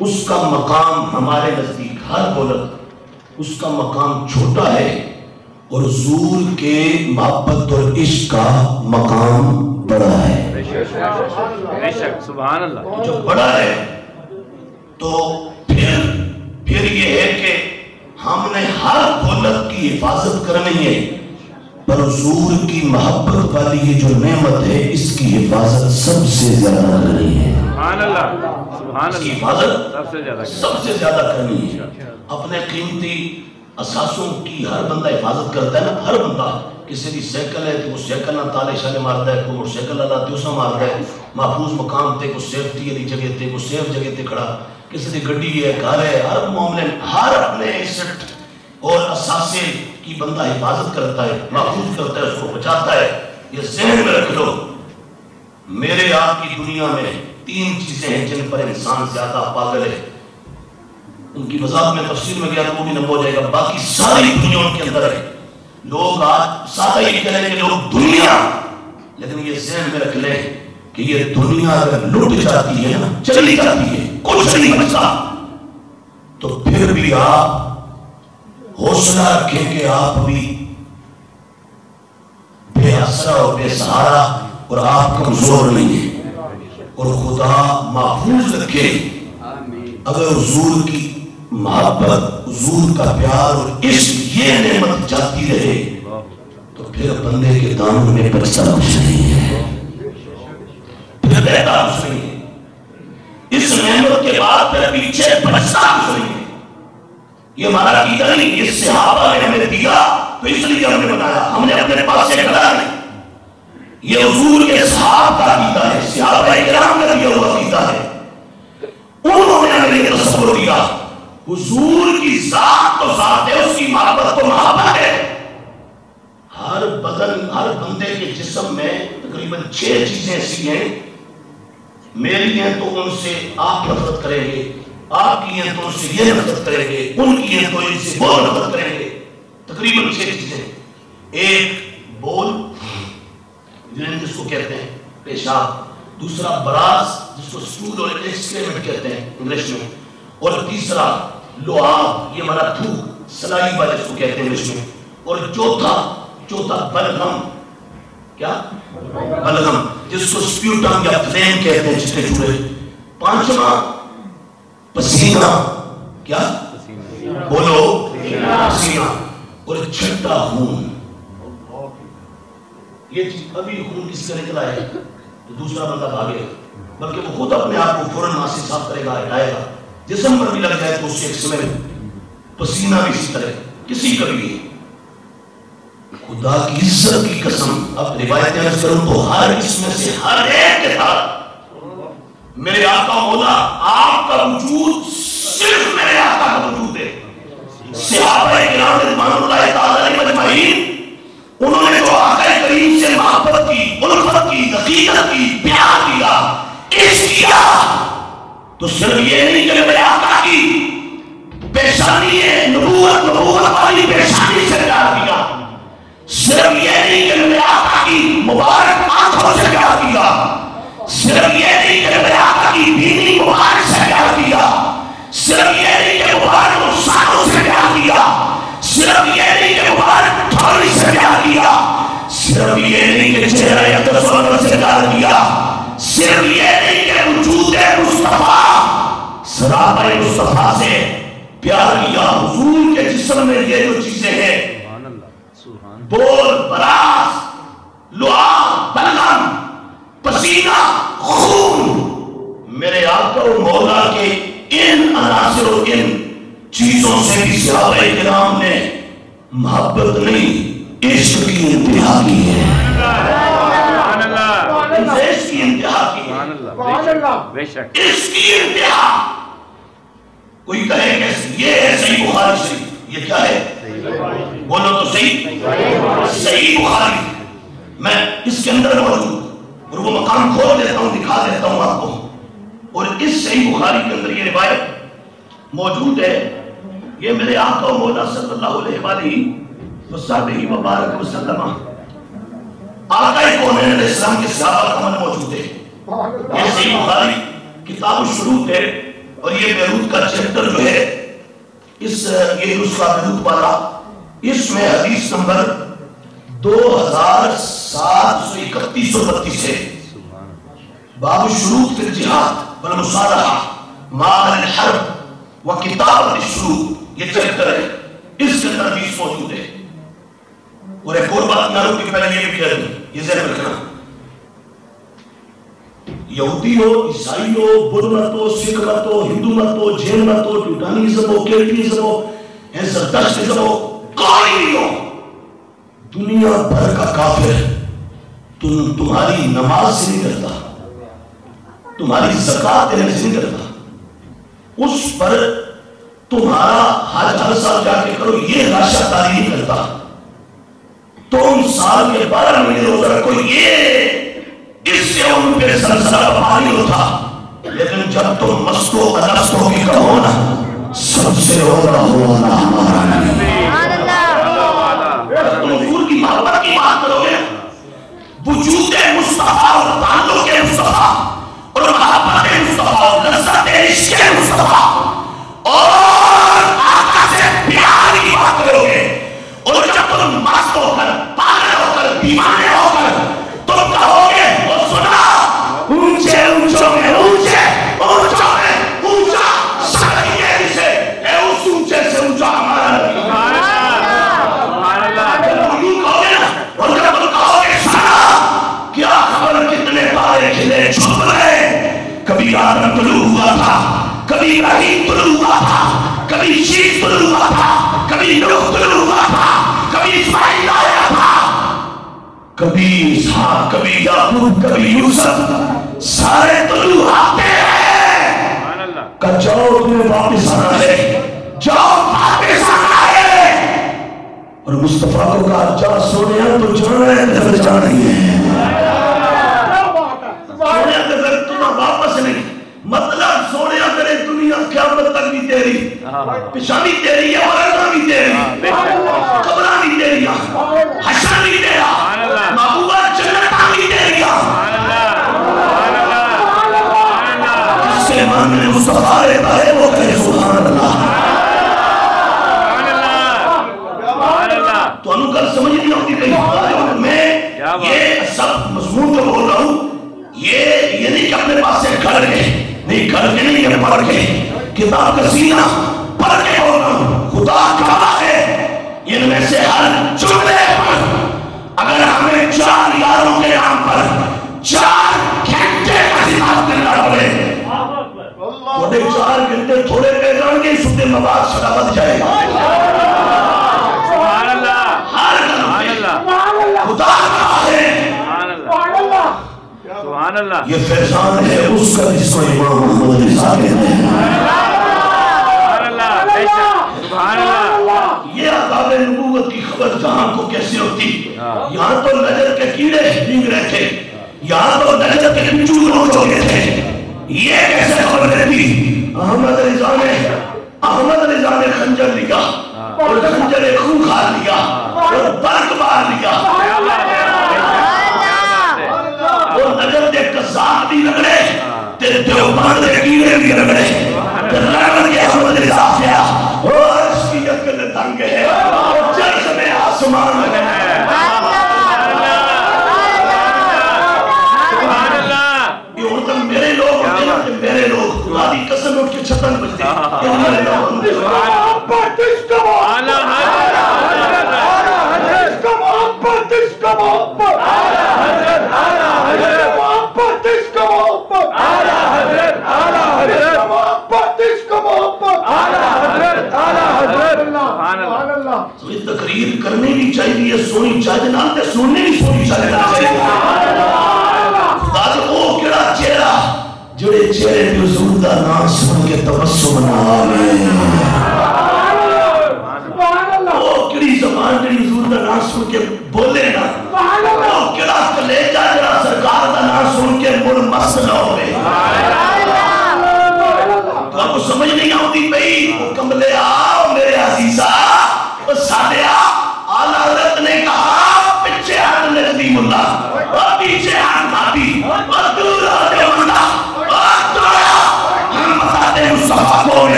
اس کا مقام ہمارے نزدیک ہر دولت اس کا مقام چھوٹا ہے، اور حضور کے محبت اور عشق کا مقام بڑا ہے۔ بے شک سبحان اللہ۔ جو بڑا ہے تو پھر یہ ہے کہ ہم نے ہر دولت کی حفاظت کرنی ہے، پر حضور کی محبت والی یہ جو نعمت ہے اس کی حفاظت سب سے زیادہ کرنی ہے۔ سبحان اللہ سبحان اس کی اللہ، حفاظت سب سے زیادہ کرنی ہے۔ اپنے قیمتی اثاثوں کی ہر بندہ حفاظت کرتا ہے نا، ہر بندہ۔ کسی کی سیکل ہے تو وہ سیکل نہ تالے شانے مارتا ہے، کوئی موٹر سیکل اللہ تے اسا مارتا ہے، محفوظ مقام تے کوئی سیفٹی والی جگہ تے کوئی سیف جگہ تے کھڑا، کسی کی گڈی ہے، گھر ہے، ہر معاملے میں ہر اپنے ایسٹ اور اثاثے کی بندہ حفاظت کرتا ہے، محفوظ کرتا ہے، اس کو بچاتا ہے۔ یہ ذہن میں رکھ لو، میرے آپ کی دنیا میں 3 چیزیں ہیں جن پر انسان زیادہ پاگل ہے۔ ان کی وضاحت میں تفسیر میں گیا تو وہ بھی نمبر ہو جائے گا، باقی ساری دنیا ان کے اندر ہے۔ لوگ آج سادہ یہ کہہ رہے ہیں کہ لوگ دنیا، لیکن یہ ذہن میں رکھ لیں کہ یہ دنیا اگر لٹ جاتی ہے نا، چلی جاتی ہے، کچھ نہیں بچتا، تو پھر بھی آپ حوصلہ رکھیں کہ آپ بھی بے آسرا اور بے سہارا اور آپ کمزور نہیں ہیں، اور خدا محفوظ رکھے۔ اگر حضور کی محبت، حضور کا پیار اور عشق یہ نعمت جاتی رہے تو پھر بندے کے دامن میں بچتا کچھ نہیں ہے، پھر رہتا کچھ نہیں ہے۔ اس نعمت کے بعد پھر پیچھے بچتا کچھ نہیں ہے۔ یہ ہمارا عقیدہ نہیں، یہ صحابہ نے ہمیں دیا تو اس لیے ہم نے بنایا، ہم نے اپنے پاس سے کرا نہیں۔ یہ حضور کے صحابہ کا عقیدہ ہے، صحابہ کرام کا دیا ہوا عقیدہ ہے۔ انہوں نے ہمیں یہ تصور دیا، حضور کی ذات تو ذات ہے، اس کی محبت تو محبت ہے۔ ہر بدن، ہر بندے کے جسم میں تقریباً 6 چیزیں ایسی ہیں، میری ہیں تو ان سے آپ نفرت کریں گے، آپ کی ہیں تو ان سے یہ نفرت کریں گے، ان کی ہیں تو ان سے وہ نفرت کریں گے۔ تقریباً 6 چیزیں۔ ایک بول جس کو کہتے ہیں پیشاب، دوسرا براز جس کو سٹول اور ایکسکریمنٹ کہتے ہیں انگلش میں، اور تیسرا لعاب، یہ ہمارا تھوک، سلائیوا جس کو کہتے ہیں انگلش میں، اور چوتھا بلغم، کیا؟ بلغم جس کو سپیوٹم یا فلیم کہتے ہیں چٹے چوڑے۔ 5واں پسینہ، کیا؟ بولو پسینہ، اور 6واں خون۔ یہ چیز ابھی خون کس کا نکلا ہے تو دوسرا بندہ بھاگے، بلکہ وہ خود اپنے آپ کو فوراً وہاں سے صاف کرے گا، ہٹائے گا۔ جسم پر بھی لگ جائے تو اس سے ایک سمے پسینہ بھی اسی طرح کسی کا بھی۔ خدا کی عزت کی قسم، اب روایتیں عرض کروں تو ہر اس میں سے ہر ایک کے ساتھ میرے آقا مولا آپ کا وجود صرف میرے آقا کا وجود ہے۔ صحابہ کرام رضوان اللہ تعالی علیہم اجمعین، انہوں نے جو آقا کریم سے محبت کی، الفت کی، عقیدت کی، پیار کیا، عشق کیا، تو صرف یہ نہیں کہ میرے آقا کی پیشانی ہے، نبوت والی پیشانی سے پیار کیا، صرف یہ نہیں کہ میرے آقا کی مبارک آنکھوں سے پیار کیا، صرف یہ نہیں کہ میرے آقا کی بینی مبارک سے پیار کیا، صرف یہ نہیں کہ مبارک رخساروں سے پیار کیا، صرف یہ نہیں کہ مبارک تھوڑی سے پیار کیا، صرف یہ نہیں کہ چہرہ اقدس سے پیار کیا، صرف یہ نہیں کہ وجود مصطفیٰ سرابہ مصطفیٰ سے پیار کیا۔ حضور کے جسم میں یہ جو چیزیں ہیں، بول، براز، لعاب، بلغم، پسینہ، خون، میرے آقا و مولا کے ان عناصر و ان چیزوں سے بھی صحابہ کرام نے محبت نہیں، عشق کی انتہا کی ہے، عشق کی انتہا کی ہے، عشق کی انتہا۔ کوئی کہے کہ یہ ہے صحیح بخاری شریف، یہ کیا ہے؟ بولو تو صحیح بخاری، میں اس کے اندر موجود اور وہ مقام کھول دیتا ہوں، دکھا دیتا ہوں آپ کو، اور اس صحیح بخاری کے اندر یہ روایت موجود ہے۔ یہ میرے آقا و مولا صلی اللہ علیہ وآلہ وصحبہ وبارک وسلم، آقا کونین علیہ السلام کے صحابہ کا من موجود ہے۔ یہ صحیح بخاری کتاب الشروط ہے، اور یہ بیروت کا چیپٹر جو ہے یہ نسخہ بیروت والا، اس میں حدیث نمبر 2731 ہے، باب الشروط فی الجہاد والمصالحہ مع الحرب وکتابۃ الشروط، یہ چیپٹر ہے، اس کے اندر حدیث موجود ہے۔ اور ایک اور بات نہ روکی، پہلے یہ بھی کہہ دوں، یہ ذہن رکھنا، یہودی ہو، عیسائی ہو، بدھ مت ہو، سکھ مت ہو، ہندو مت ہو، جین مت ہو، ٹیوٹانیزم ہو، کیلوینزم ہو، زردشتیزم ہو، کوئی بھی ہو، دنیا بھر کا کافر تمہاری نماز سے نہیں کرتا، تمہاری زکات دینے سے نہیں کرتا، اس پر تمہارا حج ہر سال جا کے کرو یہ راشا تاری نہیں کرتا، تم سال کے 12 مہینے روزہ رکھو یہ اس سے ان پہ سلسلہ بھاری ہوتا، لیکن جب تم مستو الستو کی کہو نا سب سے اولا ہمارا نبی، تم حضور کی محبت کی بات کرو گے، وجود مصطفیٰ اور تعلق مصطفیٰ اور محبت مصطفیٰ اور لذت عشق مصطفیٰ اور آقا سے پیار کی بات کرو گے، اور جب تم مست ہو کر پاگل ہو کر دیوانے ہو کر تم کہو گے وہ سنا اونچے اونچوں میں اونچے اونچوں میں اونچا سنائیے اسے اے اس اونچے سے اونچا ہمارا نبی، جب تم یوں کہو گے نا، اور جب تم کہو گے سنا کیا خبر کتنے تارے کھلے چھپ رہے، کبھی آدم طلوع ہوا تھا، کبھی ابراہیم طلوع ہوا تھا، کبھی شیش طلوع ہوا تھا، کبھی نوح طلوع ہوا تھا، کبھی اسماعیل آیا تھا، کبھی اسحاق، کبھی یعقوب، کبھی یوسف، سارے طلوع آتے ہیں، کہ جاؤ تمہیں واپس آنا ہے، جاؤ واپس آنا ہے، اور مصطفیٰ کو کہا جا سونے تو جانا ہے، نظر جانا ہی ہے، سونے نظر تمہیں واپس نہیں، مطلب سونے کرے دنیا قیامت تک بھی تیری، پیشہ بھی تیری ہے، ورنہ بھی تیری، قبرہ بھی تیری ہے، حشر بھی تیرا، محبوبہ جنتہ بھی تیری ہے، جس کے من میں مصطفیٰ رہتا ہے وہ کہے سبحان اللہ۔ تو انہوں کل سمجھ نہیں ہوتی کہیں میں یہ سب مضمون جو بول رہا ہوں یہ نہیں کہ اپنے پاس سے کھڑ گئے، نہیں کر کے نہیں یہ پڑھ کے کتاب کا سینہ پڑھ کے بول رہا ہوں، خدا کہا ہے ان میں سے ہر جملے پر اگر ہمیں 4 یاروں کے نام پر 4 گھنٹے کا خطاب کرنا پڑے، تھوڑے 4 گھنٹے تھوڑے پہ جان کے ستے مواد سڑا بد جائے گا، سبحان اللہ، خدا کہا ہے سبحان اللہ، یہ فیضان ہے اس کا جس کو امام محمد رضا کہتے ہیں، سبحان اللہ، یہ عذاب نبوت کی خبر جہاں کو کیسے ہوتی، یہاں تو نجر کے کیڑے بھیگ رہے تھے، یہاں تو نجر کے بچو نوچ ہو گئے تھے، یہ کیسے خبر رہتی، احمد رضا نے خنجر لیا اور خنجر خونخوار لیا اور برق بار لیا، اور نجر دے قذاب بھی رگڑے، تیرے دیوبند دے کیڑے بھی رگڑے، تیرے رگڑ کے احمد رضا کیا، اور اس کی یقل دنگ ہے، اور جرس میں آسمان ہے، سبحان اللہ، یہ ہوتا میرے لوگ میرے لوگ خدا دی قسم اٹھ کے چھتن بجتے ہیں، تقریر کرنے بھی چاہیے، سونی چاہیے نہ تے سننے بھی سونی چاہیے، خدا دے وہ کیڑا چہرہ جڑے چہرے جو حضور دا نام سن کے تبسم نہ آوے، وہ کیڑی زبان جڑی حضور دا نام سن کے بولے نا، وہ کیڑا کلیجہ جڑا سرکار دا نام سن کے منمست نہ ہوئے، تو آپ کو سمجھ نہیں آتی بھئی وہ کملے آؤ میرے عزیزہ، وہ سادیا آلہ حضرت نے کہا پچھے ہاتھ نظیم اللہ اور پیچھے ہاتھ بھابی اور دور ہوتے اللہ اور دورا ہم بتاتے ہیں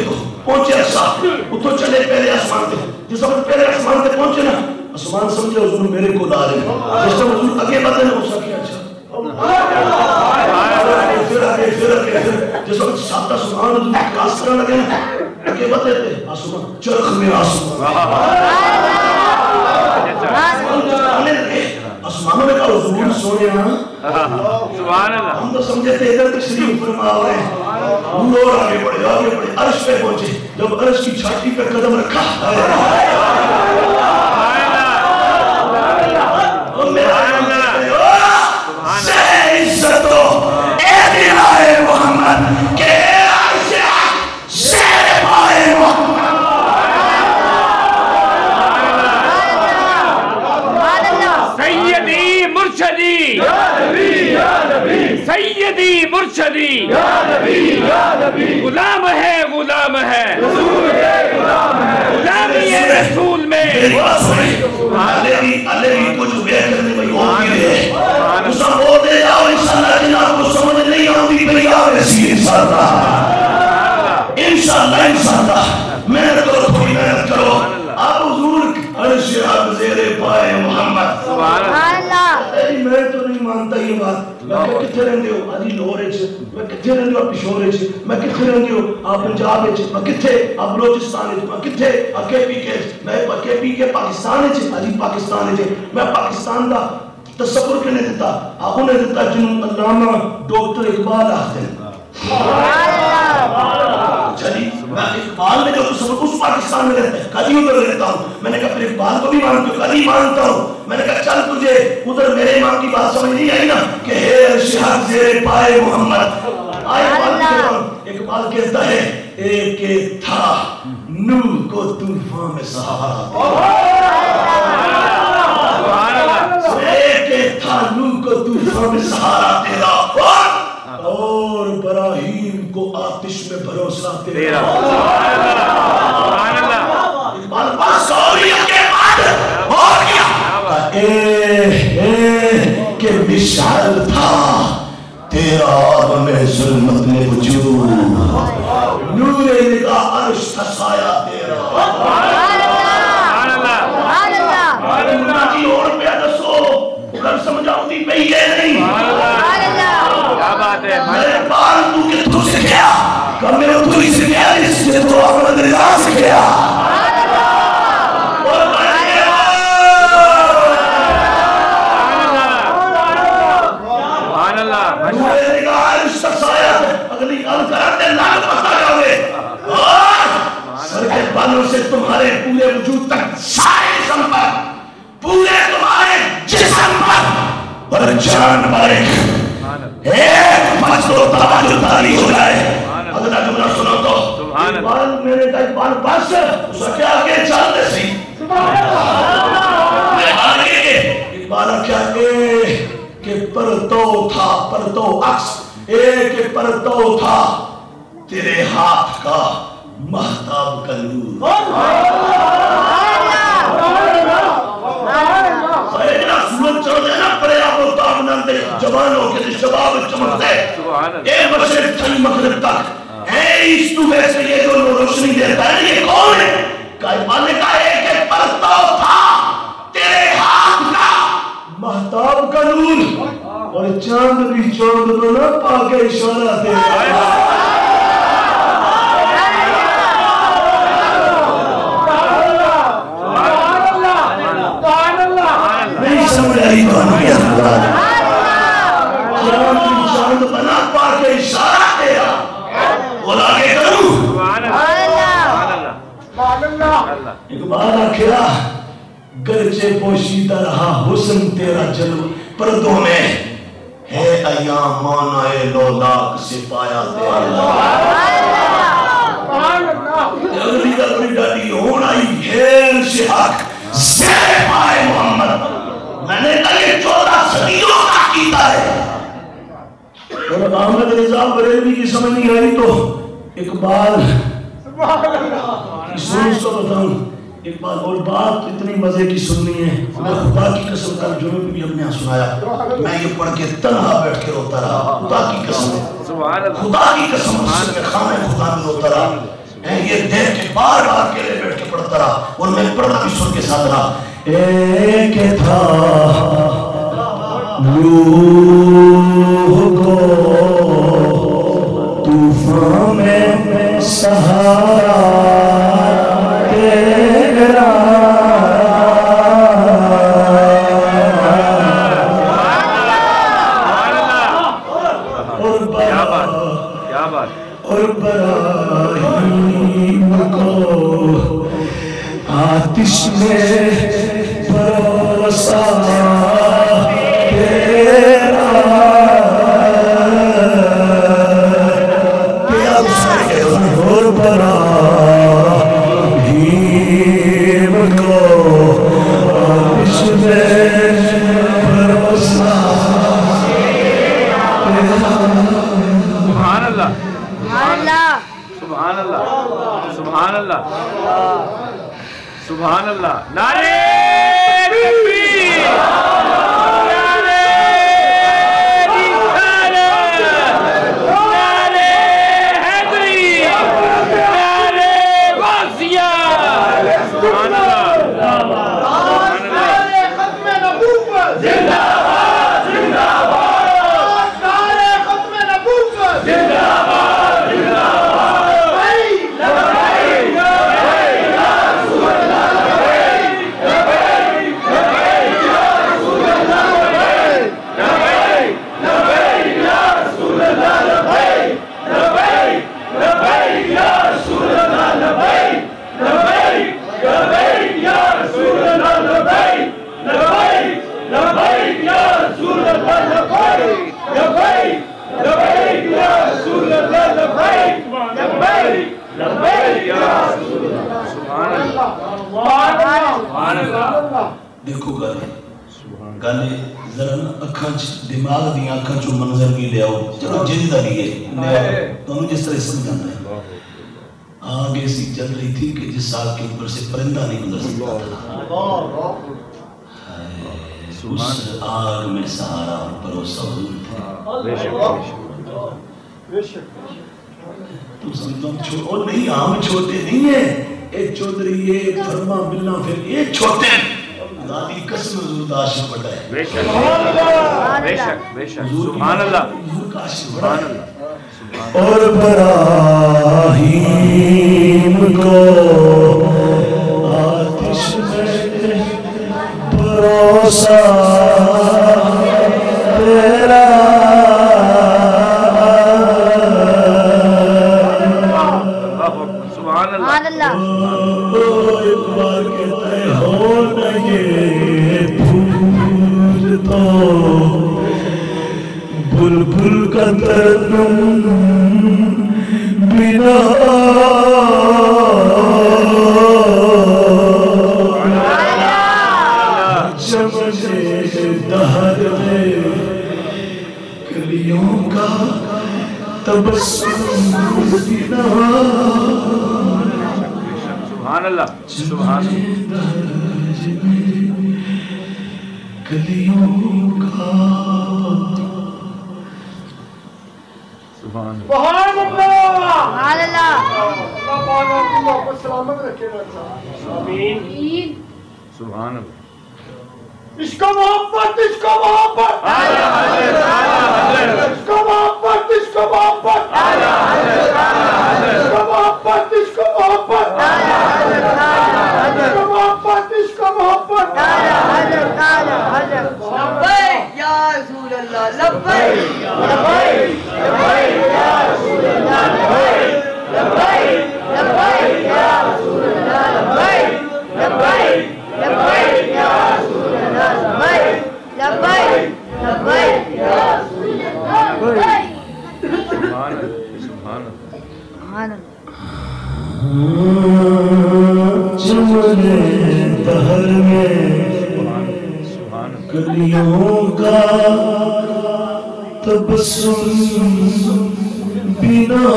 تو پہنچے اچھا اتو چلے پہلے آسمان تے جس وقت پہلے آسمان تے پہنچے نا آسمان سمجھے حضور میرے کو لا رہے ہیں جس وقت حضور اگے بڑھے نا اس کیا اچھا پھر جس وقت ساتھ آسمان حضور کاس کرنے لگے نا اگے بڑھے تھے آسمان چرخ میں آسمان آسمانوں میں کہا حضور سونے سبحان اللہ ہم تو سمجھے تھے ادھر تشریف فرما رہے ہیں نور آگے بڑھے عرش پہ پہنچے جب عرش کی چھاتی پہ قدم رکھا سے عزتو اے دلائے محمد کہ عرش حق شیر پائے محمد سیدی مرشدی سیدی مرشدی غلام ہے غلامی رسول میں علیہ کو جو بیعت کرنے میں ہوگی ہے اسا وہ دے جاؤ انشاءاللہ جناب کو سمجھ نہیں آؤں گی بلی آؤ رسی انشاءاللہ محنت کرو تھوڑی محنت کرو آپ حضور عرش حق زیر پائے محمد سبحان اللہ میں تو نہیں مانتا یہ بات میں کتھے رہندے ہو آدھی لوہرے چھے میں کتھے رہندے ہو آپ پشورے چھے میں کتھے رہندے ہو آپ پنجاب چھے میں کتھے آپ بلوچستان چھے میں کتھے آپ کے پی کے میں کے پی کے پاکستان چھے آدھی پاکستان چھے میں پاکستان دا تصور کرنے دیتا آپ نے دیتا جنہوں علامہ ڈاکٹر اقبال آخر چلی میں اقبال میں جو تصور اس پاکستان میں رہتا ہے کدی ادھر رہتا ہوں میں نے کہا پھر اقبال کو بھی مانتی ہوں کدی مانتا ہوں میں نے کہا چل تجھے ادھر میرے امام کی بات سمجھ نہیں آئی نا کہ ہے عرش حق زیر پائے محمد اقبال کہتا ہے ایک تھا نور کو طوفان میں سہارا ایک تھا نور کو طوفان میں سہارا تیرا اور براہیم کو آتش میں بھروسہ تیرا سبحان اللہ اقبال پاس سوریہ کے بعد ہو گیا کہ مشعل تھا تیرا اور میں ظلمت میں وجود نور نگاہ عرش کا سایہ تیرا سبحان اللہ اللہ کی اور پہ دسو اگر سمجھاؤں دی پہ یہ نہیں کیا بات ہے میرے بال تو کہ تو سے کیا کہ میرے تو ہی سے کیا اس سے تو احمد رضا سے کیا اور بڑھ گیا سبحان اللہ نور نگاہ عرش کا سایہ اگلی گل کرتے لال پتا جاوے سر کے بالوں سے تمہارے پورے وجود تک سارے جسم پر پورے تمہارے جسم پر اور جان بارک ایک مجدو توجہ تاری ہو جائے اگلا جملہ سنو تو اقبال میرے کا اقبال پاس ہے اس کے آگے چال دے سی میں آگے کے اقبال کیا کہ پرتو تھا پرتو عکس ایک پرتو تھا تیرے ہاتھ کا مہتاب کا نور سورج چڑھ دے نا پڑے آپ کو تاب نہ دے جوانوں کے شباب چمک دے اے مشرق تھی مغرب تک اے اس تو ویسے یہ جو روشنی دیتا ہے یہ کون ہے اقبال نے کہا ہے کہ پرتو تھا تیرے ہاتھ کا مہتاب کا نور اور چاند بھی چاند بنا پاکے اشارہ دے چاند بنا پاکے اشارہ دیا اور آگے کروں اقبال آخرا گرچہ پوشیدہ رہا حسن تیرا جلو پردوں میں ہے ایام مانائے لولاک سے پایا تیرا اگلی گلوری ڈاٹی ہون آئی ہے عرش حق زیر پائے محمد میں نے کہا یہ 14 صدیوں کا کیتا ہے اور احمد رضا بریلوی کی سمجھ نہیں آئی تو اقبال سوچ تو بتاؤں اقبال اور بات اتنی مزے کی سننی ہے میں خدا کی قسم کل جمعے بھی ہم نے سنایا میں یہ پڑھ کے تنہا بیٹھ کے روتا رہا خدا کی قسم خدا کی قسم میں خامے خدا میں روتا رہا میں یہ دیکھ کے بار بار اکیلے بیٹھ کے پڑھتا رہا اور میں پڑھنا بھی سن کے ساتھ رہا. ایک تھا نوح کو طوفان میں سہارا تیرا اور ابراہیم کو آتش میں پروسا تیرا. اور ابراہیم کو آتش میں پروسا تیرا. سبحان اللہ سبحان اللہ سبحان اللہ سبحان اللہ. نعرہ تکبیر نعرہ رسالت نعرہ حیدری نعرہ غوثیہ. سبحان اللہ سبحان اللہ. ختم نبوت زندہ باد زندہ باد. ختم نبوت زندہ باد زندہ باد. دیکھو گانے ذرا اکھاں دماغ دی اکھاں چوں منظر بھی لے آؤ. چلو جن دا لیے تمہیں جس طرح سمجھانا ہے. آگ ایسی جل رہی تھی کہ جس آگ کے اوپر سے پرندہ نہیں گزر سکتا تھا. اس آگ میں سہارا اور بھروسہ حضور تھا. تم سمجھو اور نہیں ہم چھوٹے نہیں ہیں. ایک چودھری یہ فرما ملنا پھر ایک چھوٹے دادی قسم حضور کا عاشق بڑا ہے. بے شک بے شک بے شک. سبحان اللہ حضور کا عاشق بڑا سبحان ہے. اللہ. اور ابراہیم کو آتش میں پروسا تیرا. سبحان اللہ. ایک بار کہتا ہے ہو نہ یہ پھول تو بلبل کا ترنم بنا چمچے دہر میں کلیوں کا تبسم بنا. سبحان اللہ سبحان اللہ. کلیوں کا سبحان اللہ. سبحان اللہ سبحان اللہ. اللہ پاک آپ کو واپس سلامت رکھے رکھا. آمین. سبحان اللہ. عشق و محبت عشق و محبت عشق و محبت عشق و محبت عشق و محبت عشق و محبت عشق و محبت عشق و محبت. لبیک یا رسول اللہ لبیک لبیک لبیک یا رسول اللہ لبیک لبیک لبیک یا رسول اللہ لبیک لبیک لبیک یا رسول اللہ لبیک لبیک لبیک یا رسول اللہ لبیک. سبحان اللہ سبحان اللہ. سبحان اللہ. چمنے دہر میں سبحان اللہ. کلیوں کا تبسم بنا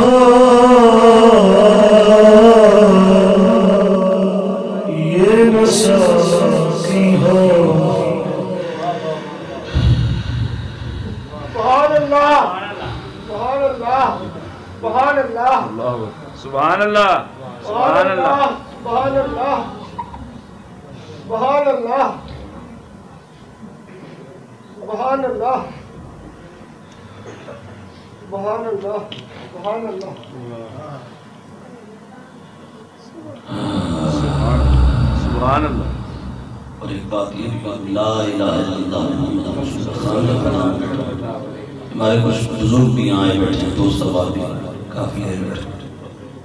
یہ نشاکی ہو. سبحان اللہ سبحان اللہ سبحان اللہ. اللہ سبحان اللہ. سبحان اللہ سبحان اللہ سبحان اللہ سبحان اللہ سبحان اللہ سبحان اللہ سبحان اللہ. اور ایک بات یہ بھی لا الہ الا اللہ محمد رسول اللہ ہمارے کچھ بزرگ بھی آئے بیٹھے ہیں، دوست احباب بھی کافی آئے بیٹھے،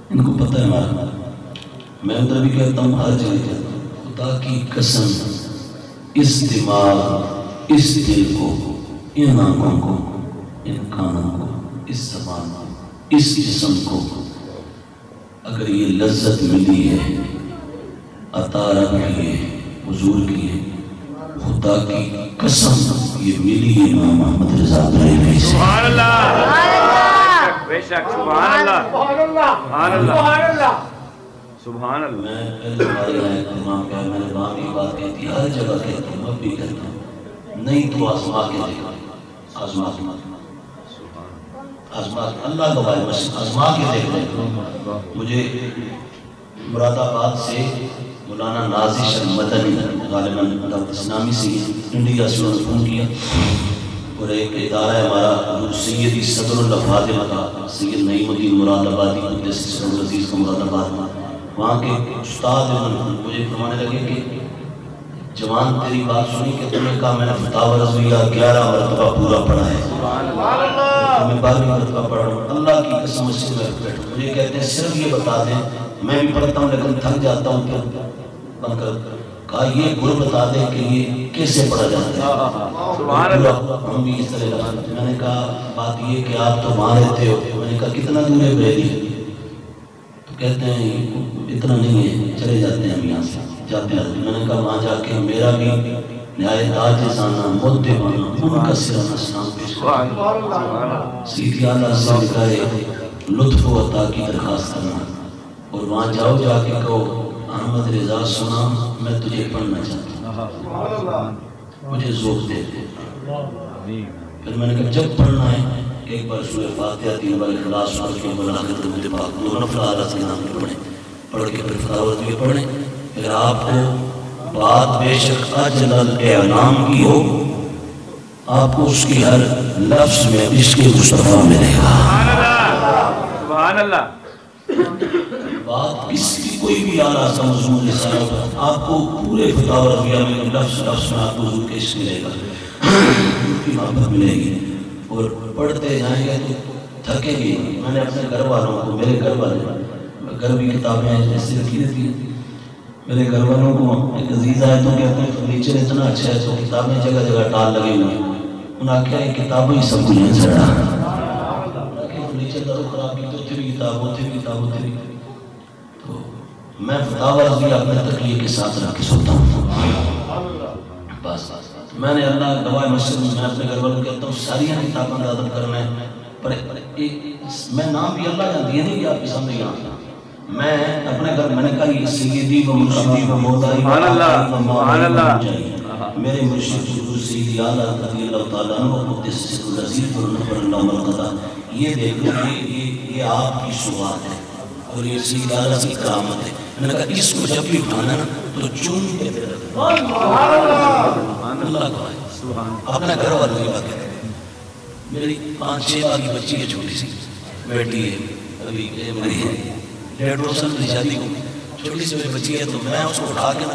ان کو پتہ ہے ہمارا. میں ادھر بھی کہتا ہوں، ہر جگہ کہتا ہوں، خدا کی قسم اس دماغ، اس دل کو، ان آنکھوں کو، ان کانوں کو، اس زبان کو، اس جسم کو اگر یہ لذت ملی ہے، عطا رکھی ہے، حضور کی ہے، خدا کی قسم یہ ملی ہے امام محمد رضا بریلوی سے. سبحان اللہ بے شک. سبحان اللہ سبحان اللہ سبحان اللہ سبحان اللہ سبحان اللہ. میں پہلے ہمارے یہاں اہتمام کیا، میں نے وہاں بھی بات کہتی ہے، ہر جگہ کہتا ہوں، اب بھی کہتا ہوں، نہیں تو آزما کے دیکھا، آزما کے اللہ کا بھائی آزما کے دیکھا. مجھے مراد آباد سے مولانا نازش مدنی غالباً دعوت اسلامی سے انڈیا سے انہوں نے فون کیا، اور ایک ادارہ ہے ہمارا حضور سیدی صدر اللہ فاطمہ کا سید نعیم الدین مراد آبادی قدس سر العزیز کا مراد آباد، وہاں کے استاد مجھے فرمانے لگے کہ جوان تیری بات سنی کہ تم نے کہا میں نے فتاوی رضویہ 11 مرتبہ پورا پڑھا ہے، میں 12 مرتبہ پڑھ رہا ہوں. اللہ کی قسم سے میں بیٹھا، مجھے کہتے ہیں صرف یہ بتا دیں، میں بھی پڑھتا ہوں لیکن تھک جاتا ہوں، پھر بند کر. کہا یہ گر بتا دیں کہ یہ کیسے پڑھا جاتا ہے. سبحان اللہ. ہم بھی اس طرح لگا. میں نے کہا بات یہ کہ آپ تو وہاں رہتے ہو. میں نے کہا کتنا دور ہے بریلی؟ تو کہتے ہیں اتنا نہیں ہے، چلے جاتے ہیں ہم یہاں سے جاتے ہیں. میں نے کہا وہاں جا کے میرا بھی نہایت عاجزانہ مدبانہ منکسرانہ سلام پیش کرنا، سیدھی اعلیٰ سے نکائے لطف و عطا کی درخواست کرنا، اور وہاں جاؤ جا کے کہو احمد رضا سنا میں تجھے پڑھنا چاہتا ہوں، مجھے ذوق دے دے. پھر میں نے کہا جب پڑھنا ہے ایک بار سورہ فاتحہ 3 بار اخلاص پڑھ کے ملاقات درود پاک دو نفل آرات کے نام پہ پڑھیں، پڑھ کے پھر فراورت بھی پڑھیں. اگر آپ کو بات بے شک اجلل اعلام کی ہو، آپ کو اس کی ہر لفظ میں عشق مصطفیٰ ملے گا. سبحان اللہ. بات کس کی کوئی بھی اعلیٰ سا مضمون رسالہ ہوگا، آپ کو پورے فتاوی رضویہ میں لفظ میں آپ کو حضور کے عشق ملے گا، حضور کی محبت ملے گی، اور پڑھتے جائیں گے تو تھکے گی. میں نے اپنے گھر والوں کو، میرے گھر والے گھر بھی کتابیں ایسی رکھی رہتی ہیں، میرے گھر والوں کو ایک عزیز آئے تو کہتے ہیں فرنیچر اتنا اچھا ہے تو کتابیں جگہ جگہ ٹال لگے ہوئے ہیں. انہوں نے کہا یہ کتابیں ہی سب کچھ نہیں سڑا، فرنیچر کا تو خرابی تو تھی بھی کتاب ہوتی بھی کتاب ہوتی بھی. تو میں فتاوی رضویہ اپنے تکیے کے ساتھ رکھ کے سوتا ہوں. بس میں نے اللہ گواہ مسجد میں اپنے گھر والوں کہتا ہوں ساری کتابیں کا ادب کرنا ہے، پر میں نام بھی اللہ جانتی ہے نہیں کہ آپ کے سامنے یہاں میں اپنے گھر میں نے کہا یہ سیدی و مرشدی و مولائی سبحان اللہ سبحان اللہ. میرے مرشد حضور سیدی اعلیٰ رضی اللہ تعالیٰ عنہ قدس سر العزیز ونفر اللہ مرقدہ، یہ دیکھو یہ آپ کی سوات ہے اور یہ سیدی اعلیٰ کی کرامت ہے. میں نے کہا اس کو جب بھی اٹھانا تو چون کے اللہ کا ہے. اپنے گھر والوں کی بات ہے. میری 5-6 بار کی بچی ہے، چھوٹی سی بیٹی ہے، ابھی میری ہے 1.5 سال کی شادی کو، چھوٹی سی میری بچی ہے. تو میں اس کو اٹھا کے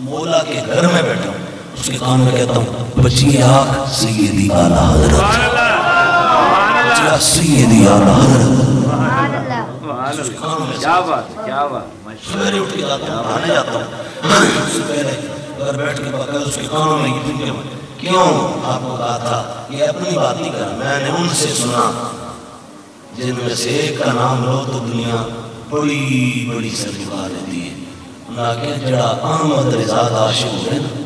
مولا کے گھر میں بیٹھا ہوں، اس کے کان میں کہتا ہوں بچی آنکھ سیدی اعلیٰ حضرت، سیدی اعلیٰ حضرت. کیا بات کیا بات. سویرے اٹھ کے جاتا ہوں، پڑھانے جاتا ہوں، اس سے پہلے اگر بیٹھ کے باقاعدہ اس کے کانوں میں کیوں آپ کو کہا تھا یہ اپنی بات نہیں کر، میں نے ان سے سنا جن میں سے ایک کا نام لو تو دنیا بڑی بڑی سر جھکا لیتی ہے. انہوں نے کہا جڑا احمد رضا کا عاشق ہے نا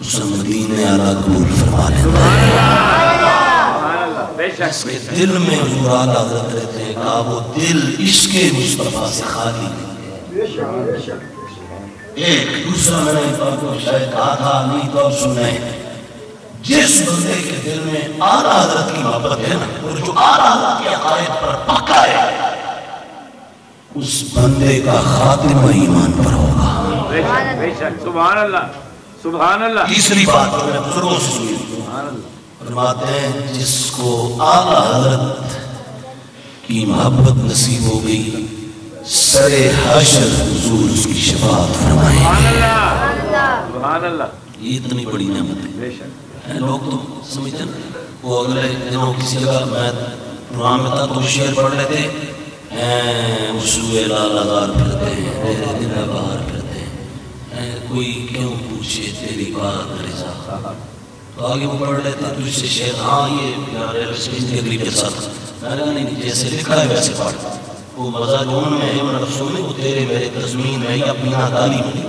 اس مدینے اعلیٰ قبول فرما لیتا ہے. اس کے دل میں حضور اعلیٰ حضرت رہتے ہیں، کہا وہ دل عشق مصطفیٰ سے خالی نہیں ہے. ایک دوسرا میں نے آپ کو شاید کہا تھا نہیں تو اب سنیں، جس بندے کے دل میں اعلیٰ حضرت کی محبت ہے نا اور جو اعلیٰ حضرت کے عقائد پر پکا ہے اس بندے کا خاتمہ ایمان پر ہوگا. بے شک سبحان اللہ سبحان اللہ. تیسری بات جو میں بزرگوں سے سنی فرماتے ہیں جس کو اعلیٰ حضرت کی محبت نصیب ہو گئی سر حشر حضور اس کی شفاعت فرمائیں. سبحان اللہ سبحان اللہ. یہ اتنی بڑی نعمت ہے. بے شک لوگ تو سمجھتے ہیں وہ اگلے دنوں کسی جگہ میں پروگرام میں تھا تو شعر پڑھ لیتے اصول لالغار پھرتے ہیں تیرے دن بہار پھرتے ہیں کوئی کیوں پوچھے تیری بات رضا. تو آگے وہ پڑھ لیتے تجھ سے شعر. ہاں یہ اگلی کے ساتھ میں نے کہا نہیں جیسے لکھا ہے ویسے پڑھ. وہ مزہ جون میں ہے رسول میں وہ تیرے میرے تضمین میں یا اپنی ناداری میں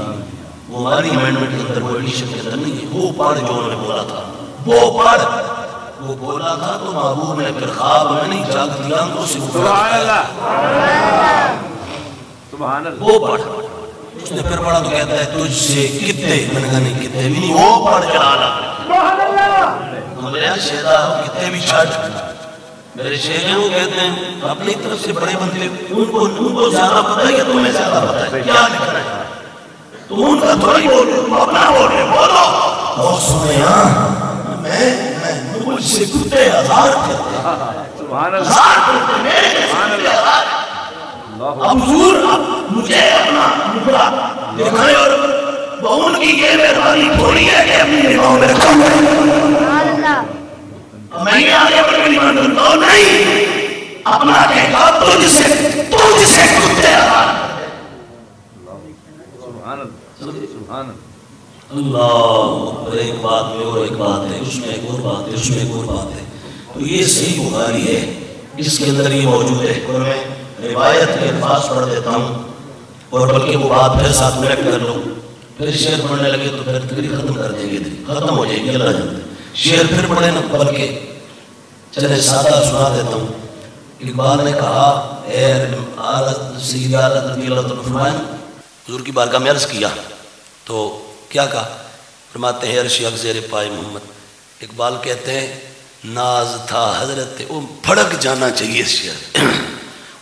وہ ہماری امینڈمنٹ کے اندر وہ ایڈیشن کے اندر نہیں ہے. وہ پڑھ جو انہوں نے بولا تھا وہ پڑھ وہ بولا تھا تو محبوب نے پھر خواب میں نہیں جاگتی آنکھوں سے سبحان اللہ سبحان اللہ. وہ پڑھ اس نے پھر پڑھا تو کہتا ہے تجھ سے کتے میں نے کہا نہیں کتے بھی نہیں وہ پڑھ جلالا میرے شہدہ کتے بھی چھٹ میرے شہر ہیں وہ کہتے ہیں اپنی طرف سے بڑے بندے ان کو زیادہ پتہ ہے یا تمہیں زیادہ پتہ ہے کیا لکھنا ہے تم ان کا تھوڑی بول رہے تم اپنا بول رہے بولو. اور سنے ہاں میں مجھ سے کتے ہزار کرتے سبحان اللہ ہزار کرتے میرے سبحان اللہ. اب حضور مجھے اپنا نکلا دکھائے اور وہ ان کی یہ مہربانی تھوڑی ہے کہ اپنی نگاہوں میں رکھا ہوا ہے. میں یہ آگے بڑھ کے نہیں کرتا ہوں نہیں اپنا کہا تجھ سے کتے ہزار سبحان اللہ سبحان اللہ. ایک بات میں اور ایک بات ہے اس میں ایک اور بات ہے اس میں ایک اور بات ہے. تو یہ صحیح بخاری ہے اس کے اندر یہ موجود ہے اور میں روایت کے الفاظ پڑھ دیتا ہوں اور بلکہ وہ بات پھر ساتھ میں کر لوں پھر شعر پڑھنے لگے تو پھر تقریر ختم کر دیں گے ختم ہو جائے گی اللہ جانتا ہے. شعر پھر پڑھے نا بلکہ چلے سادہ سنا دیتا ہوں. اقبال نے کہا اے سید اعلیٰ رضی اللہ تعالیٰ فرمایا حضور کی بارگاہ میں عرض کیا تو کیا کہا فرماتے ہیں عرش اگزیر پائے محمد. اقبال کہتے ہیں ناز تھا حضرت وہ پھڑک جانا چاہیے اس شعر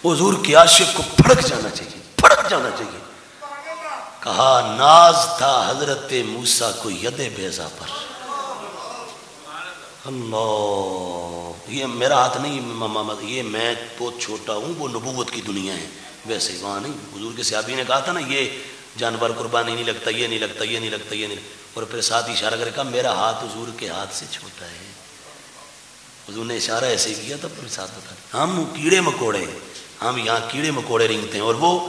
حضور کی عاشق کو پھڑک جانا چاہیے پھڑک جانا چاہیے. کہا ناز تھا حضرت موسیٰ کو ید بیضا پر. اللہ یہ میرا ہاتھ نہیں یہ میں بہت چھوٹا ہوں وہ نبوت کی دنیا ہے ویسے وہاں نہیں. حضور کے صحابی نے کہا تھا نا یہ جانور قربانی نہیں لگتا یہ نہیں لگتا یہ نہیں لگتا یہ نہیں اور پھر ساتھ اشارہ کر کہا میرا ہاتھ حضور کے ہاتھ سے چھوٹا ہے. حضور نے اشارہ ایسے کیا تھا پھر ساتھ بتا ہم کیڑے مکوڑے ہم یہاں کیڑے مکوڑے رنگتے ہیں. اور وہ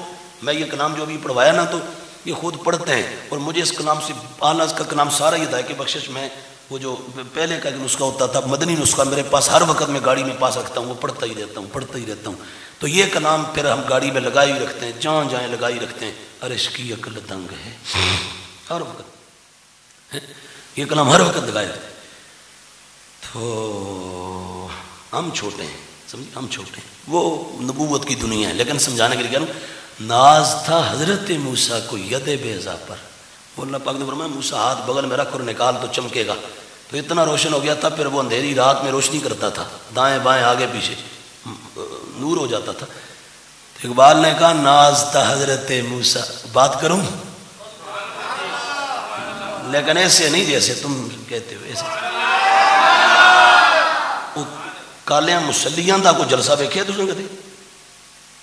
میں یہ کلام جو ابھی پڑھوایا نا تو یہ خود پڑھتے ہیں اور مجھے اس کلام سے اعلیٰ کا کلام سارا یہ تھا کہ بخشش میں وہ جو پہلے کا نسخہ ہوتا تھا مدنی نسخہ میرے پاس ہر وقت میں گاڑی میں پاس رکھتا ہوں وہ پڑھتا ہی رہتا ہوں. تو یہ کلام پھر ہم گاڑی میں لگائی رکھتے ہیں جہاں جائیں لگائی رکھتے ہیں. عرش کی عقل دنگ ہے ہر وقت یہ کلام ہر وقت لگائے رکھتے ہیں. تو ہم چھوٹے ہیں سمجھے ہم چھوٹے ہیں وہ نبوت کی دنیا ہے. لیکن سمجھانے کے لیے کہہ رہا ہوں ناز تھا حضرت موسیٰ کو ید بیضا پر. وہ اللہ پاک نے فرمایا موسیٰ ہاتھ بغل میں رکھ اور نکال تو چمکے گا. تو اتنا روشن ہو گیا تھا پھر وہ اندھیری رات میں روشنی کرتا تھا دائیں بائیں آگے پیچھے نور ہو جاتا تھا. تو اقبال نے کہا ناز تھا حضرت موسیٰ. بات کروں لیکن ایسے نہیں جیسے تم کہتے ہو ایسے وہ کالیاں مسلیاں دا کوئی جلسہ ویکھیا تساں کدی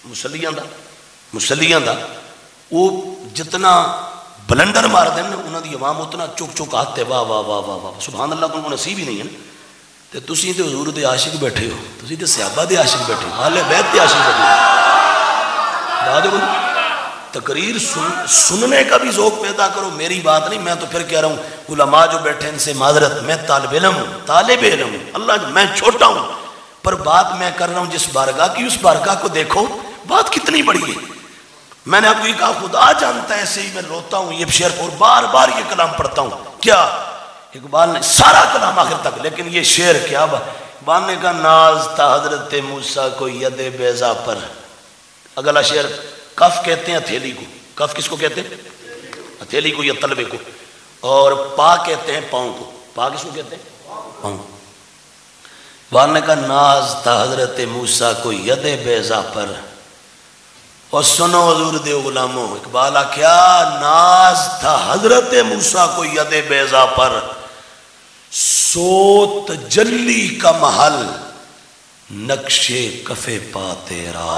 مسلیاں دا وہ جتنا بلنڈر مار دیں انہوں دی عوام اتنا چک چک آتے واہ واہ واہ واہ واہ سبحان اللہ کو نصیب ہی نہیں ہے نا. تے تسی تے حضور دے عاشق بیٹھے ہو تسی تے صحابہ دے عاشق بیٹھے ہو اہل بیت دے عاشق بیٹھے ہو. بعد میں تقریر سننے کا بھی ذوق پیدا کرو. میری بات نہیں میں تو پھر کہہ رہا ہوں علماء جو بیٹھے ان سے معذرت میں طالب علم ہوں اللہ میں چھوٹا ہوں پر بات میں کر رہا ہوں جس بارگاہ کی اس بارگاہ کو دیکھو بات کتنی بڑی ہے. میں نے آپ کو یہ کہا خدا جانتا ہے ایسے ہی میں روتا ہوں یہ شعر اور بار بار یہ کلام پڑھتا ہوں. کیا اقبال نے سارا کلام آخر تک لیکن یہ شعر کیا اقبال نے کہا ناز تھا حضرت موسیٰ کو ید بیضا پر. اگلا شعر کف کہتے ہیں ہتھیلی کو. کف کس کو کہتے ہیں ہتھیلی کو یا تلوے کو. اور پا کہتے ہیں پاؤں کو. پا کس کو کہتے ہیں پاؤں. اقبال نے کہا ناز تھا حضرت موسیٰ کو ید بیضا پر اور سنو حضور دے غلاموں، اقبال کیا ناز تھا حضرت موسیٰ کو ید بیضا پر، سو تجلی کا محل نقش کف پا تیرا۔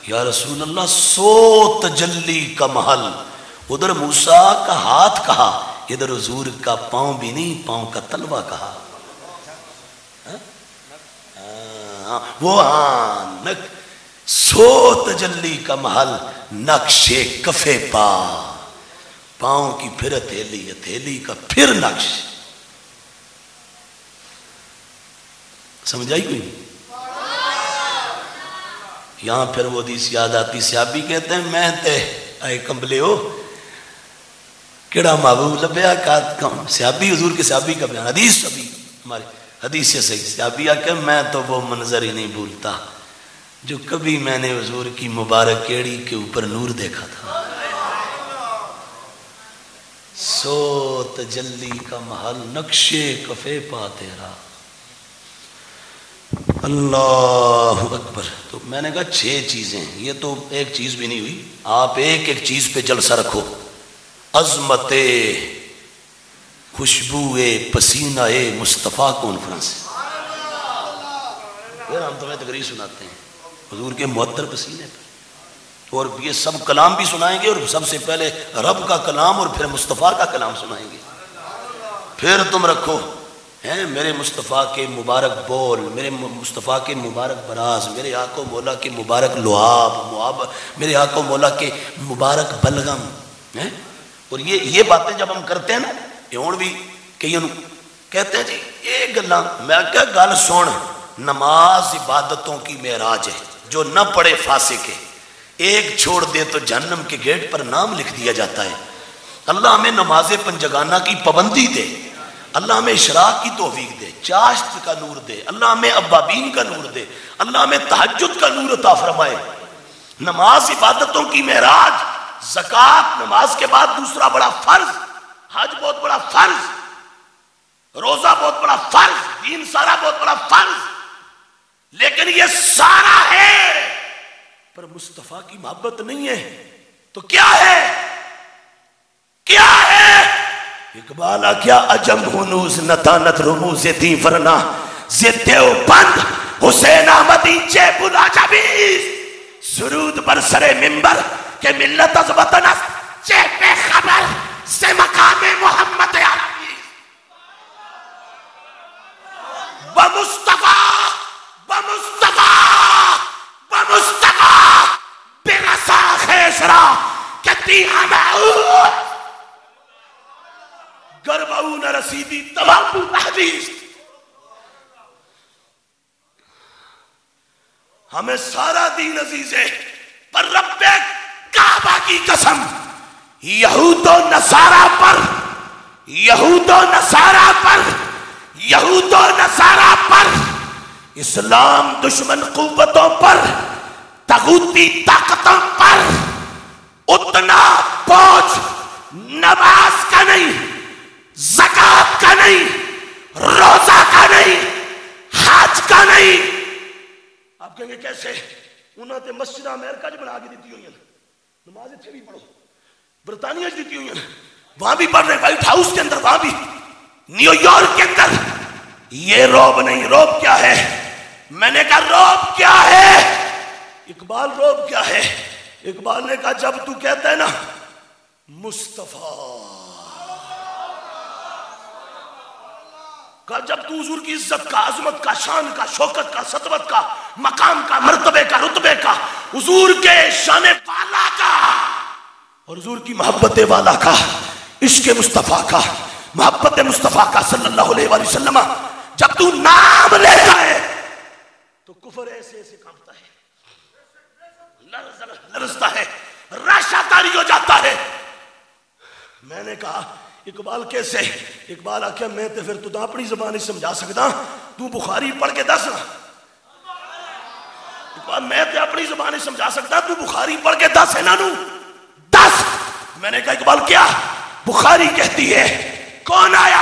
یا رسول اللہ، سو تجلی کا محل، ادھر موسیٰ کا ہاتھ کہا، ادھر حضور کا پاؤں بھی نہیں، پاؤں کا تلوہ کہا۔ وہ سو تجلی کا محل نقش کف پا، پاؤں کی پھر ہتھیلی، ہتھیلی کا پھر نقش۔ سمجھ آئی کوئی؟ یہاں پھر وہ حدیث یاد آتی، صحابی کہتے ہیں میں تے آئے کمبلے ہو کیڑا محبوب لبیا کات کم، صحابی حضور کے صحابی کا بیان، حدیث ابھی ہماری حدیث سے صحیح، صحابی آکے میں تو وہ منظر ہی نہیں بھولتا جو کبھی میں نے حضور کی مبارک کیڑی کے اوپر نور دیکھا تھا۔ سو تجلی کا محل نقش کفے پا تیرا۔ اللہ اکبر۔ تو میں نے کہا 6 چیزیں، یہ تو ایک چیز بھی نہیں ہوئی، آپ ایک ایک چیز پہ جلسہ رکھو۔ عظمت خوشبو پسینہ مصطفیٰ کانفرنس، پھر ہم تمہیں تقریر سناتے ہیں حضور کے معطر پسینے پر، اور یہ سب کلام بھی سنائیں گے، اور سب سے پہلے رب کا کلام اور پھر مصطفیٰ کا کلام سنائیں گے۔ پھر تم رکھو میرے مصطفیٰ کے مبارک بول، میرے مصطفیٰ کے مبارک براز، میرے آقا مولا کے مبارک لعاب، میرے آقا مولا کے مبارک بلغم۔ اور یہ باتیں جب ہم کرتے ہیں نا، یہ ہون بھی کئی کہتے ہیں جی یہ گلاں، میں کہا گل سن، نماز عبادتوں کی معراج ہے، جو نہ پڑھے فاسق ہے، ایک چھوڑ دے تو جہنم کے گیٹ پر نام لکھ دیا جاتا ہے۔ اللہ ہمیں نماز پنجگانہ کی پابندی دے، اللہ ہمیں اشراق کی توفیق دے، چاشت کا نور دے، اللہ ہمیں ابابین کا نور دے، اللہ ہمیں تہجد کا نور عطا فرمائے۔ نماز عبادتوں کی معراج، زکوٰۃ نماز کے بعد دوسرا بڑا فرض، حج بہت بڑا فرض، روزہ بہت بڑا فرض، دین سارا بہت بڑا فرض، لیکن یہ سارا ہے پر مصطفیٰ کی محبت نہیں ہے تو کیا ہے؟ کیا ہے؟ اقبال کیا عجم ہنوز نتانت رموز دی ورنہ زدیو بند حسین احمدی چے بلا جبیز، سرود بر سر منبر کہ ملت از وطن است چے بے خبر سے مقام محمد عربی، بمصطفیٰ بمصطفیٰ بمصطفیٰ بے رسا خیسرا کتی ہمیں گربعون رسیدی تمام حدیث۔ ہمیں سارا دین عزیز ہے، پر رب کعبہ کی قسم یہود و نصارہ پر، یہود و نصارہ پر، یہود و نصارہ پر، اسلام دشمن قوتوں پر، طاغوتی طاقتوں پر اتنا بوجھ نماز کا نہیں، زکوٰۃ کا نہیں، روزہ کا نہیں، حج کا نہیں۔ آپ کہیں گے کیسے؟ انہوں نے مسجد امریکہ جو بنا کے دیتی ہوئی ہیں، نماز اتنے بھی پڑھو، برطانیہ جو دیتی ہوئی ہیں وہاں بھی پڑھ رہے، وائٹ ہاؤس کے اندر وہاں بھی، نیو یارک کے اندر۔ یہ روب نہیں، روب کیا ہے؟ میں نے کہا روب کیا ہے؟ اقبال روب کیا ہے؟ اقبال نے کہا جب تو کہتا ہے نا مصطفیٰ، جب تو حضور کی عزت کا، عظمت کا، شان کا، شوکت کا، سطوت کا، مقام کا، مرتبے کا، رتبے کا، حضور کے شان والا کا اور حضور کی محبت والا کا، عشق مصطفیٰ کا، محبت مصطفیٰ کا صلی اللہ علیہ وآلہ وسلم، جب تو نام لیتا ہے تو کفر ایسے ایسے کانپتا ہے، لرزتا ہے، راشا تاری ہو جاتا ہے۔ میں نے کہا اقبال کیسے؟ اقبال آکھیا میں تے پھر تو اپنی زبان ہی سمجھا سکتا، تو بخاری پڑھ کے دس نا۔ اقبال میں تے اپنی زبان ہی سمجھا سکتا، تو بخاری پڑھ کے دس ہے نا نو دس۔ میں نے کہا اقبال کیا؟ بخاری کہتی ہے کون آیا؟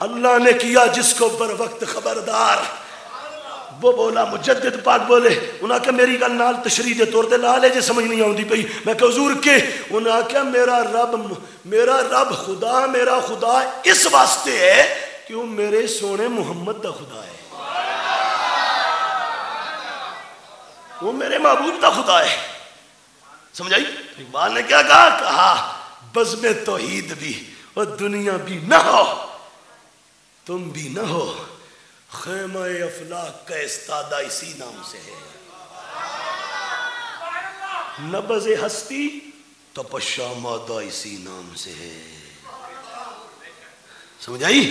اللہ نے کیا جس کو بر وقت خبردار. وہ بولا مجدد پاک بولے انہاں کہ میری گل نال تشریح دے طور تے لا لے جے سمجھ نہیں آوندی پئی. میں کہ حضور کے انہاں کہ میرا رب خدا میرا خدا اس واسطے ہے کہ وہ میرے سونے محمد دا خدا ہے, وہ میرے معبود دا خدا ہے. سمجھائی؟ اقبال نے کیا کہا بزم توحید بھی اور دنیا بھی نہ ہو تم بھی نہ ہو, خیمہ افلاک کا استادہ اسی نام سے ہے. نبض ہستی تپشا مادہ اسی نام سے ہے. سمجھائی؟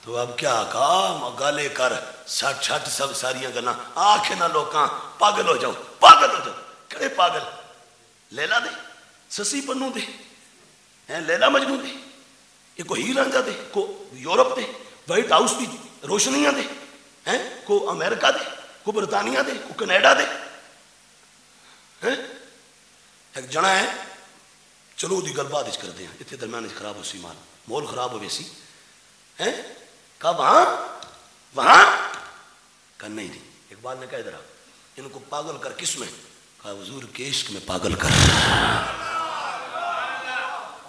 تو اب کیا کہا گالے کر سٹ چھٹ سب ساریاں گلاں آنکھیں نہ لوکاں پاگل ہو جاؤ کڑے پاگل. لیلا دے سسی پنو دے لیلا مجنو دے یہ کو ہی رانجا دے کو یورپ دے وائٹ ہاؤس بھی روشنیاں دے کو امریکہ دے کو برطانیہ دے کو کینیڈا دے. ایک جنا ہے چلو دی گل بعد کر دیں اتنے درمیان خراب ہو سی مول خراب ہو ویسی کہا وہاں کہا نہیں. اقبال نے کہا ادھر ان کو پاگل کر کس میں؟ کہا حضور کے عشق میں پاگل کر,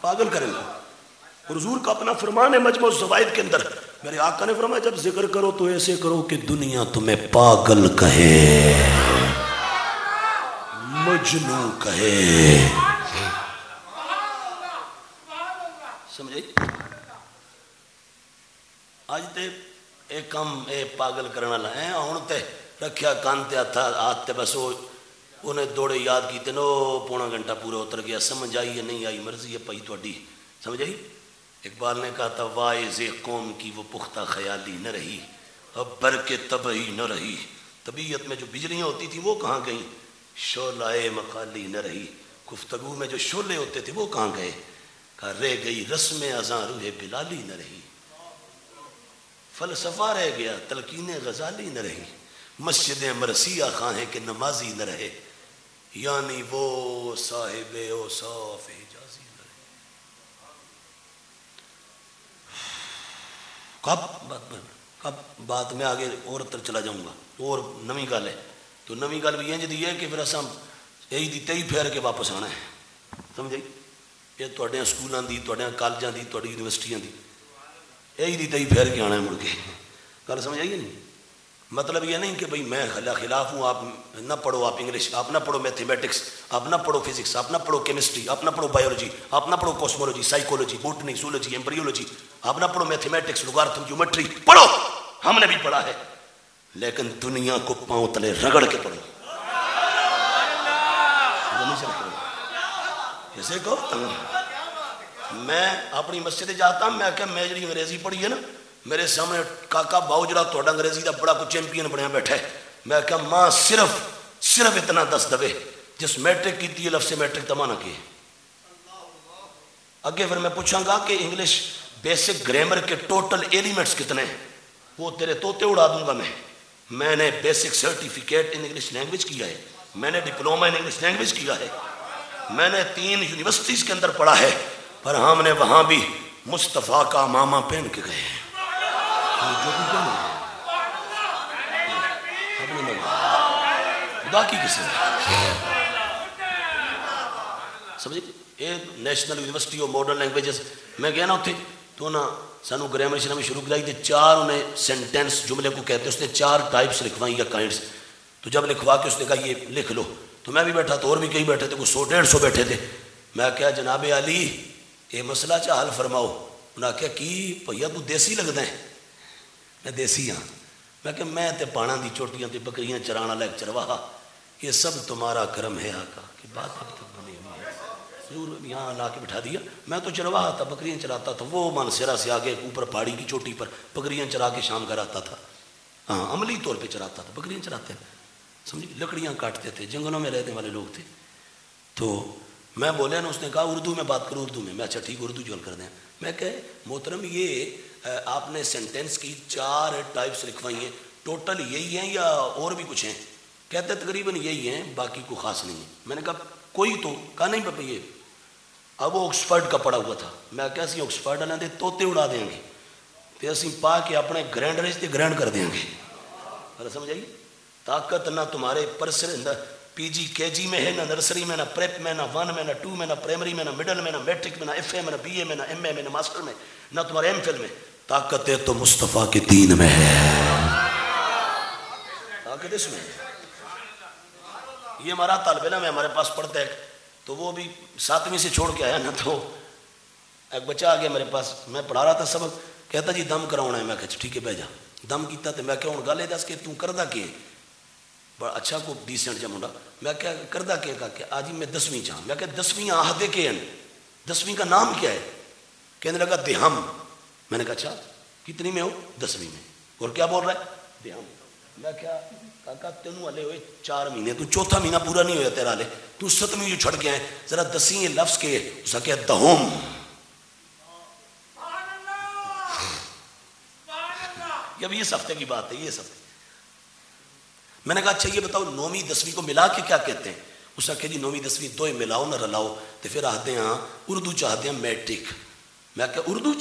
پاگل کریں گے. اور حضور کا اپنا فرمان ہے مجموع الزوائد کے اندر, میرے آقا نے فرمایا جب ذکر کرو تو ایسے کرو کہ دنیا تمہیں پاگل کہے مجنون کہے. سمجھے؟ آج تے ایک کم اے پاگل کرنا لائے ہیں ہون تے رکھیا کانتے آتے بس انہیں دوڑے یاد کیتے نو پونا گھنٹہ پورا اتر گیا. سمجھ آئی یا نہیں آئی مرضی ہے پئی توڑی. سمجھ آئی؟ اقبال نے کہا تھا وائز قوم کی وہ پختہ خیالی نہ رہی اب برق طبعی نہ رہی. طبیعت میں جو بجلیاں ہوتی تھی وہ کہاں گئیں؟ شعلہ مقالی نہ رہی. گفتگو میں جو شعلے ہوتے تھے وہ کہاں گئے؟ کہا رہ گئی رسم اذاں روح بلالی نہ رہی. فلسفہ رہ گیا تلقین غزالی نہ رہی. مسجدیں مرثیہ خواہیں کہ نمازی نہ رہے یعنی وہ صاحب اوصاف حجازی نہ رہے. کب بات میں آگے اور تر چلا جاؤں گا اور نمی گل ہے تو نمی گل بھی یہ ہے کہ پھر اساں یہی دی تئی پھیر کے واپس آنا ہے. سمجھائی؟ یہ تواڈیاں سکولاں دی تواڈیاں کالجاں دی تواڈی یونیورسٹیاں دی یہی دی تئی پھیر کے آنا ہے مڑ کے. گل سمجھ آئیے نہیں؟ مطلب یہ نہیں کہ بھئی میں خلاف ہوں آپ نہ پڑھو آپ انگلش آپ نہ پڑھو میتھمیٹکس آپ نہ پڑھو فزکس آپ نہ پڑھو کیمسٹری آپ نہ پڑھو بایولوجی آپ نہ پڑھو کوسمولوجی سائیکولوجی بوٹنی زولوجی ایمبریولوجی آپ نہ پڑھو میتھمیٹکس لوگارتھم جیومیٹری. پڑھو ہم نے بھی پڑھا ہے لیکن دنیا کو پاؤں تلے رگڑ کے پڑھو. جیسے کہ میں اپنی مسجد جاتا ہوں میں کہ میں جڑی انگریزی پڑھی ہے نا میرے سامنے کاکا باؤ جڑا توڑا انگریزی دا بڑا کوئی چیمپئن بنیا بیٹھا ہے. میں کہا ماں صرف اتنا دس دوے جس میٹرک کی تھی لفظ میٹرک تمانا کیے. اگے پھر میں پوچھاں گا کہ انگلش بیسک گرامر کے ٹوٹل ایلیمنٹس کتنے ہیں وہ تیرے توتے اڑا دوں گا. میں نے basic certificate in English language کیا ہے, میں نے ڈپلومہ ان انگلش لینگویج کیا ہے, میں نے 3 یونیورسٹیز کے اندر پڑھا ہے پر ہم نے وہاں بھی مصطفیٰ کا ماما پہن کے گئے ہیں. خدا کی قسم سمجھے یہ national university of modern languages میں گیا نا اتنے تو نا سانو گرامر شرامر شروع کرائی تھے 4 انہیں سینٹینس جملے کو کہتے ہیں اس نے 4 ٹائپس لکھوائی یا کائنڈس. تو جب لکھوا کے اس نے کہا یہ لکھ لو تو میں بھی بیٹھا تو اور بھی کئی بیٹھے تھے کوئی 100-150 بیٹھے تھے. میں کہا جناب علی یہ مسئلہ چاہ حل فرماؤ. انہوں نے کہا کی بھیا تو دیسی لگتا ہے. میں دیسی ہاں. میں کہ میں تے پانا دی چوٹیاں تے بکریاں چرانا لائک چرواہا یہ سب تمہارا کرم ہے آقا. کہ بات اب تک بنی ہوئی ہے ضرور یہاں لا کے بٹھا دیا. میں تو چرواہا تھا بکریاں چراتا تھا وہ مانسیرا سے آگے اوپر پہاڑی کی چوٹی پر بکریاں چرا کے شام گھر آتا تھا. ہاں عملی طور پہ چراتا تھا بکریاں چراتے سمجھے لکڑیاں کاٹتے تھے جنگلوں میں رہنے والے لوگ تھے. تو میں بولے نا اس نے کہا اردو میں بات کرو اردو میں. میں اچھا ٹھیک اردو جوال کر دیں. میں کہ محترم یہ آپ نے سینٹینس کی 4 ٹائپس لکھوائی ہیں ٹوٹل یہی ہیں یا اور بھی کچھ ہیں؟ کہتے تقریباً یہی ہیں باقی کوئی خاص نہیں ہے. میں نے کہا کوئی تو کہا نہیں پاپا یہ اب وہ آکسفرڈ کا پڑھا ہوا تھا. میں کہا سی آکسفرڈ والے دے توتے اڑا دیں گے تے اسی پا کے اپنے گرینڈر تے گرینڈ کر دیں گے. سمجھ آئی؟ طاقت نہ تمہارے پرسر پی جی کے جی میں ہے، نہ نرسری میں، نہ پریپ میں، نہ 1 میں، نہ 2 میں، نہ پرائمری میں، نہ مڈل میں، نہ میٹرک میں، نہ ایف اے میں، نہ بی اے میں، نہ ایم اے میں، نہ ماسٹر میں، نہ تمہارے ایم فل میں. طاقت تو مصطفیٰ کے دین میں ہے، طاقت اس میں ہے. یہ ہمارا طالب علم ہے، ہمارے پاس پڑھتا ہے، تو وہ بھی 7ویں سے چھوڑ کے آیا نا. تو ایک بچہ آ گیا میرے پاس، میں پڑھا رہا تھا سبق، کہتا جی دم کراؤنا ہے. میں کہا ٹھیک ہے بہ جا. دم کیتا تو میں کہا ہوں گل دس کہ توں کردہ کی بڑا اچھا کو ڈیسنٹ جا منڈا. میں کہا کردہ کی کہا کہ آج میں 10ویں چاہاں. میں کہا 10ویں آہدے کے ہیں، 10ویں کا نام کیا ہے؟ کہنے لگا دہم. میں نے کہا اچھا کتنی میں ہو؟ 10ویں میں. اور کیا بول رہا ہے؟ دہم. میں کہا کاکا تینوں والے ہوئے 4 مہینے، تو چوتھا مہینہ پورا نہیں ہویا تیرا لے، تو 7ویں جو چھڑ کے آئے ذرا 10ویں لفظ کے اس کا کیا دہم. اب یہ ہفتے کی بات ہے، یہ ہفتے. میں نے کہا اچھا یہ بتاؤ 9ویں 10ویں کو ملا کے کیا کہتے ہیں؟ اس نے کہا جی 9ویں 10ویں دو ملاؤ نہ رلاؤ تو پھر آتے ہیں اردو چاہتے ہیں میٹرک. میں کہا اردو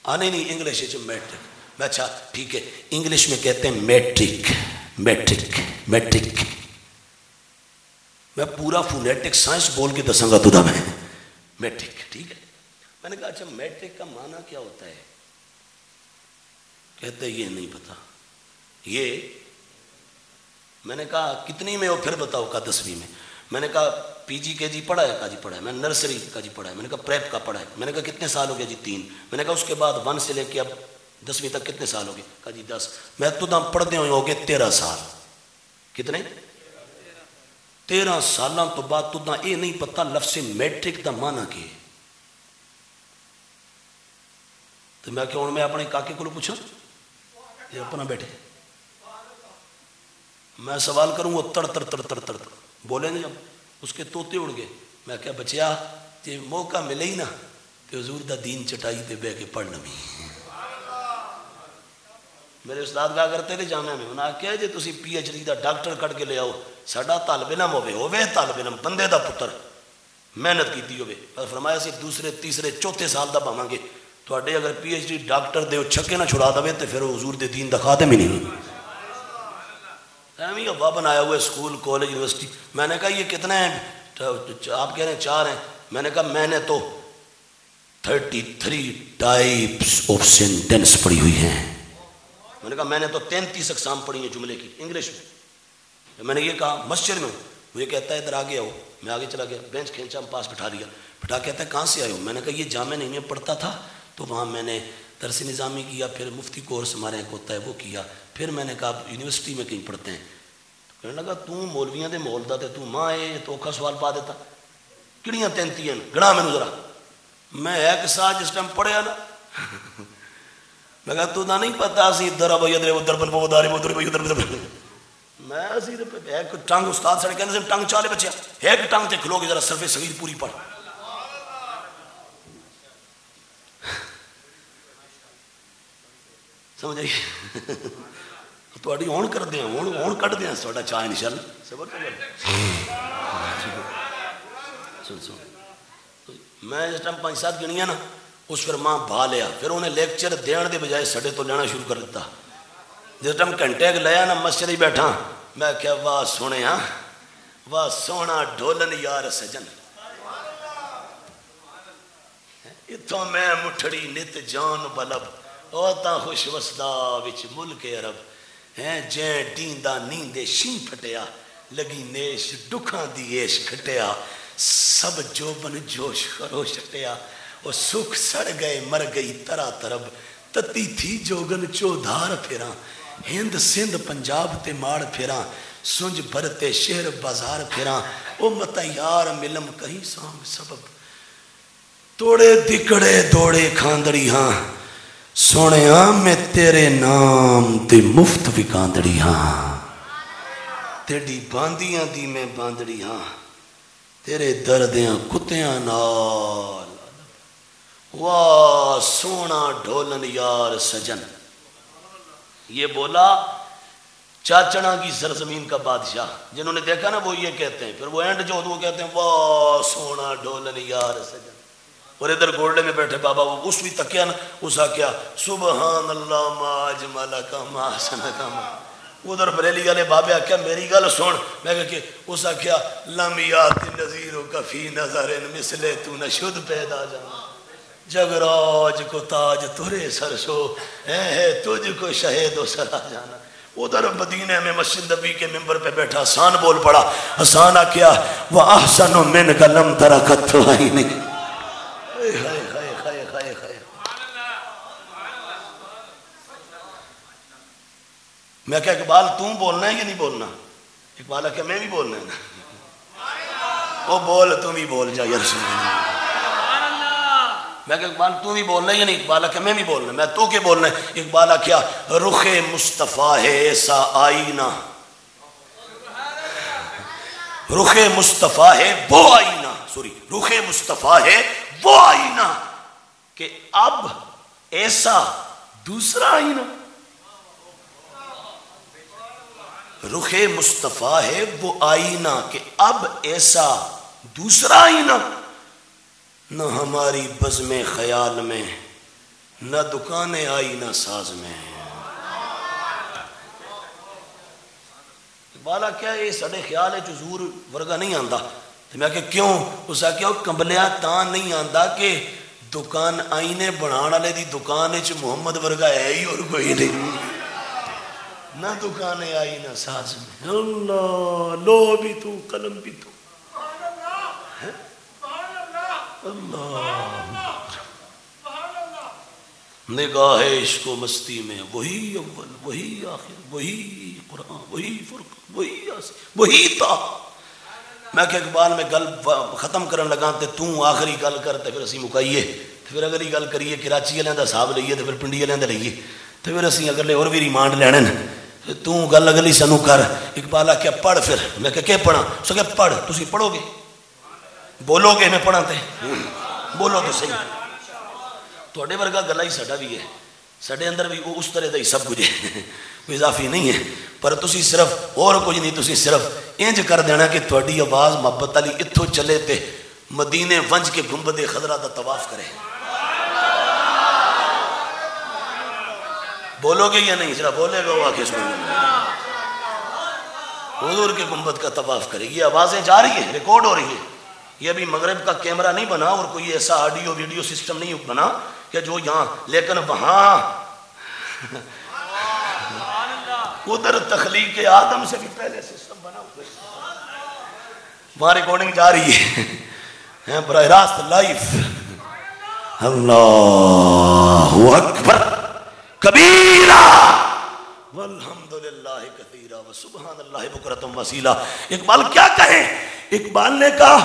نہیں انگلش میٹرک. میں اچھا ٹھیک ہے انگلش میں کہتے ہیں میٹرک. میٹرک میٹرک میں پورا فونیٹک سائنس بول کے دساں گا تدا میں میٹرک. ٹھیک ہے. میں نے کہا اچھا میٹرک کا معنی کیا ہوتا ہے؟ کہتے یہ نہیں پتا. یہ میں نے کہا کتنی میں ہو؟ پھر بتاؤ. کا 10ویں میں. میں نے کہا پی جی کے جی پڑھا ہے؟ کہا جی پڑھا ہے. میں نے نرسری کا جی پڑھا ہے. میں نے کہا پریپ کا پڑھا ہے. میں نے کہا کتنے سال ہو گیا؟ جی 3. میں نے کہا اس کے بعد 1 سے لے کے اب 10ویں تک کتنے سال ہو گئے؟ کہا جی 10. میں تو پڑھتے ہوئے ہو گئے 13 سال. کتنے؟ 13 سالوں تو بعد تو یہ نہیں پتا لفظ میٹرک کا معنی کی. تو میں کہ ہوں میں اپنے کاکے کو پوچھا یہ اپنا بیٹھے میں سوال کروں وہ تڑ تڑ تڑ تڑ تڑ بولیں گے. جب اس کے توتے اڑ گئے. میں کہا بچیا جی موقع ملے ہی نا تو حضور دا دین چٹائی تے بہ کے پڑھنا بھی. میرے استاد کہا کرتے تھے جامعہ میں، انہوں نے کہا جی تسی پی ایچ ڈی دا ڈاکٹر کٹ کے لے آؤ، ساڈا طالب علم ہوے طالب علم بندے دا پتر محنت کیتی ہوے. فرمایا سی 2 3 4 سال دا پاواں گے. تواڈے اگر پی ایچ ڈی ڈاکٹر دے چھکے نہ چھڑا دے تو پھر حضور دے دین دا خادم ہی نہیں. ایویں ہوا بنایا ہوا اسکول کالج یونیورسٹی. میں نے کہا یہ کتنے ہیں؟ آپ کہہ رہے ہیں 4 ہیں. میں نے کہا میں نے تو 33 ٹائپس آف سینٹینس پڑھی ہوئی ہیں. میں نے کہا میں نے تو 33 اقسام پڑھی ہیں جملے کی انگلش میں. میں نے یہ کہا مسجد میں. وہ یہ کہتا ہے ادھر آگے آؤ. میں آگے چلا گیا، بینچ کھینچا پاس بٹھا لیا. بٹھا کہتا ہے کہاں سے آئے ہو؟ میں نے کہا یہ جامعہ نہیں میں پڑھتا تھا تو وہاں میں نے درس نظامی کیا، پھر مفتی کورس ہمارے ایک ہوتا ہے وہ کیا، پھر میں نے کہا یونیورسٹی میں کہیں پڑھتے ہیں. کہنے لگا توں مولویاں دے مول دا تے توں ماں اے تو اوکھا سوال پا دیتا. کڑیاں 33 ہیں گنا مینوں ذرا. میں ایک ساتھ جس ٹائم پڑھیا نا میں کہا تو نہیں پتا سی ضرب یضرب ضربا وضارب وضرب یضرب. میں اسی ایک ٹنگ استاد سڑے کہندے ٹنگ چالے بچیا ایک ٹنگ تے کھلو کے ذرا صرف صغیر پوری پڑھ. سمجھ آئی؟ تھوڑی ہون کر دیں ہون کٹ دیں تھوڑا چاہ انشاءاللہ صبر سن. میں جس ٹائم 5-7 گنیاں نا اس پھر ماں بھا لیا. پھر انہیں لیکچر دین دے بجائے سڑے تو لینا شروع کر دیتا. جس ٹائم گھنٹے لیا نا مسجد ہی بیٹھا میں کہا واہ سونے ہاں واہ سونا ڈھولن یار سجن اتوں میں مٹھڑی نت جان بلب اوتا خوش وسدا وچ ملک عرب ہیں جیں ڈیندا نیندے شین پھٹیا لگی نیش ڈکھاں دی ایش کھٹیا سب جوبن جوش خروش چھٹیا وہ سکھ سڑ گئے مر گئی ترا ترب تتی تھی جوگن چودھار پھیراں ہند سندھ پنجاب تے ماڑ پھیراں سنج بھرتے شہر بازار پھیراں او متا یار ملم کہیں سانگ سبب توڑے دکڑے دوڑے کھاندڑی ہاں سونے ہاں میں تیرے نام تے مفت وکاندڑی ہاں تیڑی باندیاں دی میں باندڑی ہاں تیرے دردیاں کتیاں نال واہ سونا ڈھولن یار سجن. یہ بولا چاچڑا کی سرزمین کا بادشاہ، جنہوں نے دیکھا نا وہ یہ کہتے ہیں، پھر وہ اینڈ جو وہ کہتے ہیں واہ سونا ڈھولن یار سجن، اور ادھر گولڈے میں بیٹھے بابا وہ اس بھی تکیا نا، اس آکیا سبحان اللہ ما اجمل کا ما حسن کا ما، ادھر بریلی والے بابے آکیا میری گل سن، میں کہا کہ اس آکیا لم یات نظیر کا فی نظر مثل تو نشد پیدا جانا، جگراج کو تاج ترے سر شو ہے تجھ کو شہید و سرا جانا۔ ادھر مدینہ میں مسجد نبی کے ممبر پہ بیٹھا حسان بول پڑا، حسان آکیا وَأَحْسَنُ مِنْكَ لَمْ تَرَكَتْ عَيْنِي، میں کہا اقبال تم بولنا ہے یا نہیں بولنا؟ اقبال ہے کہ میں بھی بولنا ہے نا، وہ بول تم ہی بول جا یا رسول اللہ، میں کہا اقبال تم ہی بولنا ہے یا نہیں؟ اقبال ہے کہ میں بھی بولنا ہے، میں تو کہ بولنا ہے؟ اقبال ہے کیا رخ مصطفیٰ ہے ایسا آئینہ، رخ مصطفیٰ ہے وہ آئینہ، رخ مصطفیٰ ہے وہ آئینہ کہ اب ایسا دوسرا آئینہ، رخ مصطفیٰ ہے وہ آئینہ کہ اب ایسا دوسرا آئینہ، نہ ہماری بزم خیال میں نہ دکان آئینہ ساز میں۔ بالا کیا یہ سڑے خیال ہے حضور ورگا نہیں آندا، تو میں کہ کیوں؟ اس آ کیا کمبلیا تاں نہیں آندا کہ دکان آئینے بنانا لے دی دکان چ محمد ورگا ہے ہی اور کوئی نہیں، نہ دکان آئی نہ ساز میں، اللہ لو بھی تو قلم بھی تو، اللہ نگاہ عشق و مستی میں وہی اول وہی آخر وہی قرآن وہی فرقان وہی یاسین وہی تا۔ میں کہ اقبال میں گل ختم کرن لگا تے تو آخری گل کرتے پھر اسی مکائیے، پھر اگلی گل کریے کراچی والے دا حساب لئیے تو پھر پنڈی والے دا لئیے، تو پھر اسی اگلے اور بھی ریمانڈ لینے تو گل اگلی سنو کر۔ اقبال کیا پڑھ پھر، میں کہ پڑھا؟ اس کہ پڑھ، تسی پڑھو گے بولو گے میں پڑھا تے بولو تو صحیح، توڑے ورگا گلہ ہی سڑا بھی ہے، سڑے اندر بھی اس طرح دا ہی سب کچھ ہے، کوئی اضافی نہیں ہے، پر تسی صرف اور کچھ نہیں، تسی صرف انج کر دینا کہ توڑی آواز محبت علی اتھو چلے تے مدینے ونج کے گنبد خضرہ دا طواف کرے۔ بولو گے یا نہیں؟ ذرا بولے گا وہ آکے سن حضور کے گنبد کا طواف کرے۔ یہ آوازیں جا رہی ہیں، ریکارڈ ہو رہی ہیں، یہ بھی مغرب کا کیمرہ نہیں بنا اور کوئی ایسا آڈیو ویڈیو سسٹم نہیں بنا کہ جو یہاں، لیکن وہاں ادھر تخلیق آدم سے بھی پہلے سسٹم بنا ہوئے، وہاں ریکارڈنگ جا رہی ہے براہ راست لائف۔ اللہ اکبر کبیرہ والحمدللہ کثیرہ وسبحان اللہ بکرۃ وصیلہ۔ اقبال کیا کہیں؟ اقبال نے کہا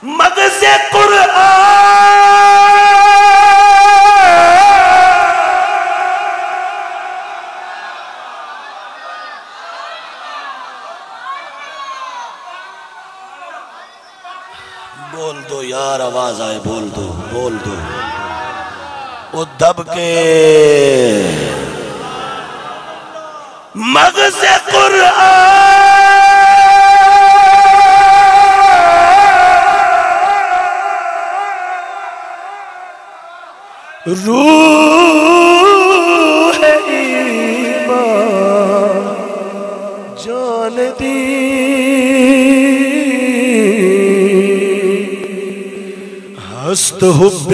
مغز قرآن، بول دو یار آواز آئے، بول دو بول دو، وہ دب کے مغز قرآن روح ایمان جان دی ہست حب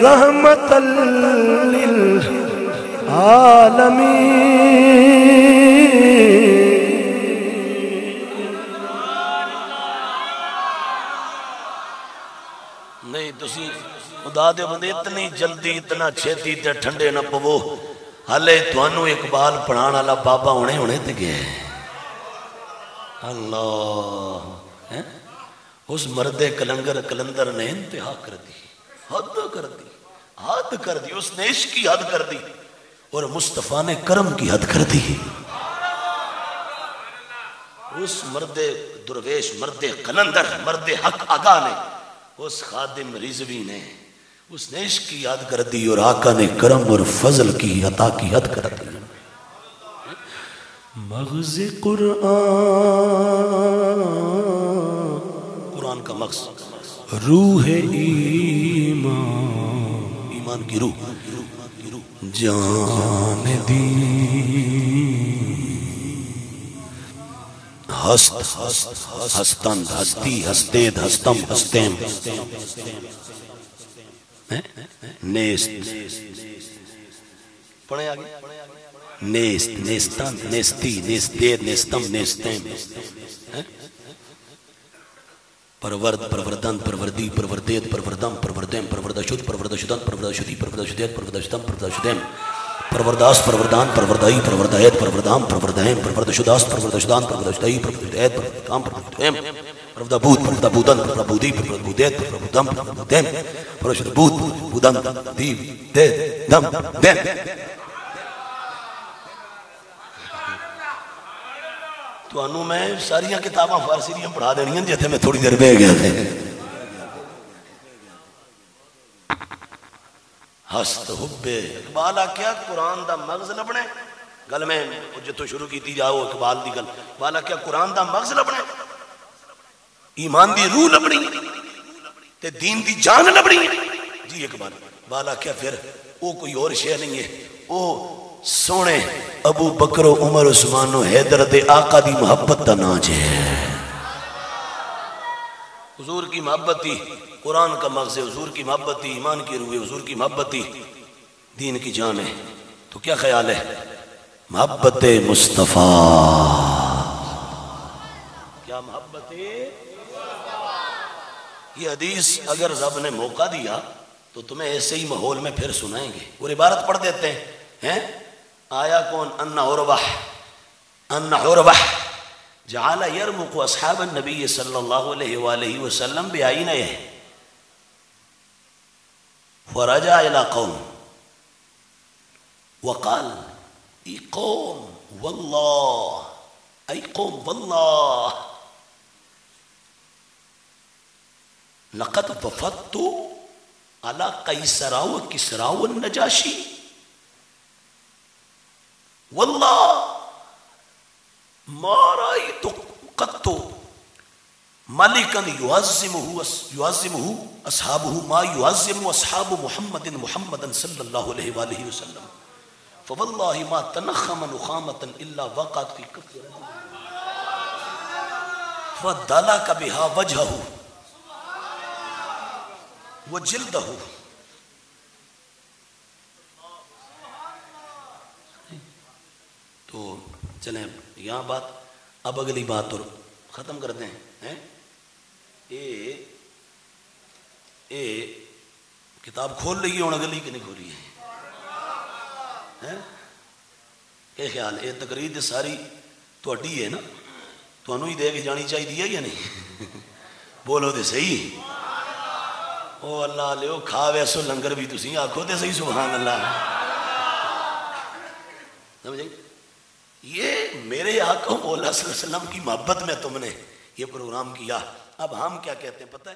رحمت للعالمین۔ نہیں تسی خدا دے بندے اتنی جلدی اتنا چھیتی تے ٹھنڈے نہ پوو، ہلے توانو اقبال پڑھانا لا بابا ہونے تے گئے۔ اللہ اس مرد کلندر نے انتہا کر دی، حد کر دی، حد کر دی، اس نے عشق کی حد کر دی اور مصطفیٰ نے کرم کی حد کر دی۔ اس مرد درویش، مرد کلندر، مرد حق آگاہ نے، اس خادم رضوی نے، اس نے عشق کی حد کر دی اور آقا نے کرم اور فضل کی عطا کی حد کر دی۔ مغز قرآن، قرآن کا مغز روح ایمان، ایمان کی روح، جان دی ہست ہستن ہستی ہستید ہستم ہستیم نیست پڑھیں آگے نیست نیستن نیستی نیستید نیستم نیستیم پرورد پروردن پروردی پروردید پروردم پروردیم پروردشد پروردشدن پروردشدی پروردشدید پروردشدم پروردشدیم پرورداس پروردان پروردائی پروردایت پروردام پروردہیم پروردشداس پروردشدان پروردشدائی پروردایت پروردام پروردہیم پروردابود پروردابودن پروردابودی پروردابودیت پروردام پروردہیم پروردابود بودن دیو دید دم دیم. تو انہوں میں ساریاں کتاباں فارسی دیاں پڑھا دینی ہیں جیتے میں تھوڑی دیر بے گیا تھے. ہست حبے اقبال آکیا قرآن دا مغز لبنے گل میں جتو شروع کی تھی جاؤ اقبال دی گل اقبال آکیا قرآن دا مغز لبنے ایمان دی روح لبنی تے دین دی جان لبنی. جی اقبال آکیا پھر وہ کوئی اور شے نہیں ہے، وہ سونے ابو بکر و عمر عثمان و حیدر دے آقا دی محبت دا ناج ہے. حضور کی محبت تھی قرآن کا مغز ہے، حضور کی محبت تھی ایمان کی روح ہے، حضور کی محبت تھی دین کی جان ہے. تو کیا خیال ہے محبت مصطفیٰ؟ کیا محبت ہے؟ یہ حدیث اگر رب نے موقع دیا تو تمہیں ایسے ہی ماحول میں پھر سنائیں گے. اور عبارت پڑھ دیتے ہیں آیا کون ان عروہ جعل يرمق اصحاب النبی صلی اللہ علیہ وآلہ وسلم بعینیہ فرجع الى قوم وقال ای قوم واللہ لقد وفدت على قیصر و کسرا والنجاشی واللہ ما رأيت قط ملكا يعظمه أصحابه ما يعظم أصحاب محمد صلى الله عليه وآله وسلم فوالله ما تنخم نخامة إلا وقعت في كف فدلك بها وجهه وجلده. تو چلیں یہاں بات اب اگلی بات اور ختم کر دیں. کتاب کھول رہی ہے ہوں اگلی کہ نہیں کھولی ہے؟ کیا خیال ہے؟ تقریر ساری تھوڑی ہے نا، تھانوں ہی دے کے جانی چاہیے یا نہیں؟ بولو دے صحیح. او اللہ لیو کھا ویسو لنگر بھی تسی آکھو دے صحیح سبحان اللہ. سمجھیں یہ میرے آقا مولا صلی اللہ علیہ وسلم کی محبت میں تم نے یہ پروگرام کیا. اب ہم کیا کہتے ہیں پتہ ہے؟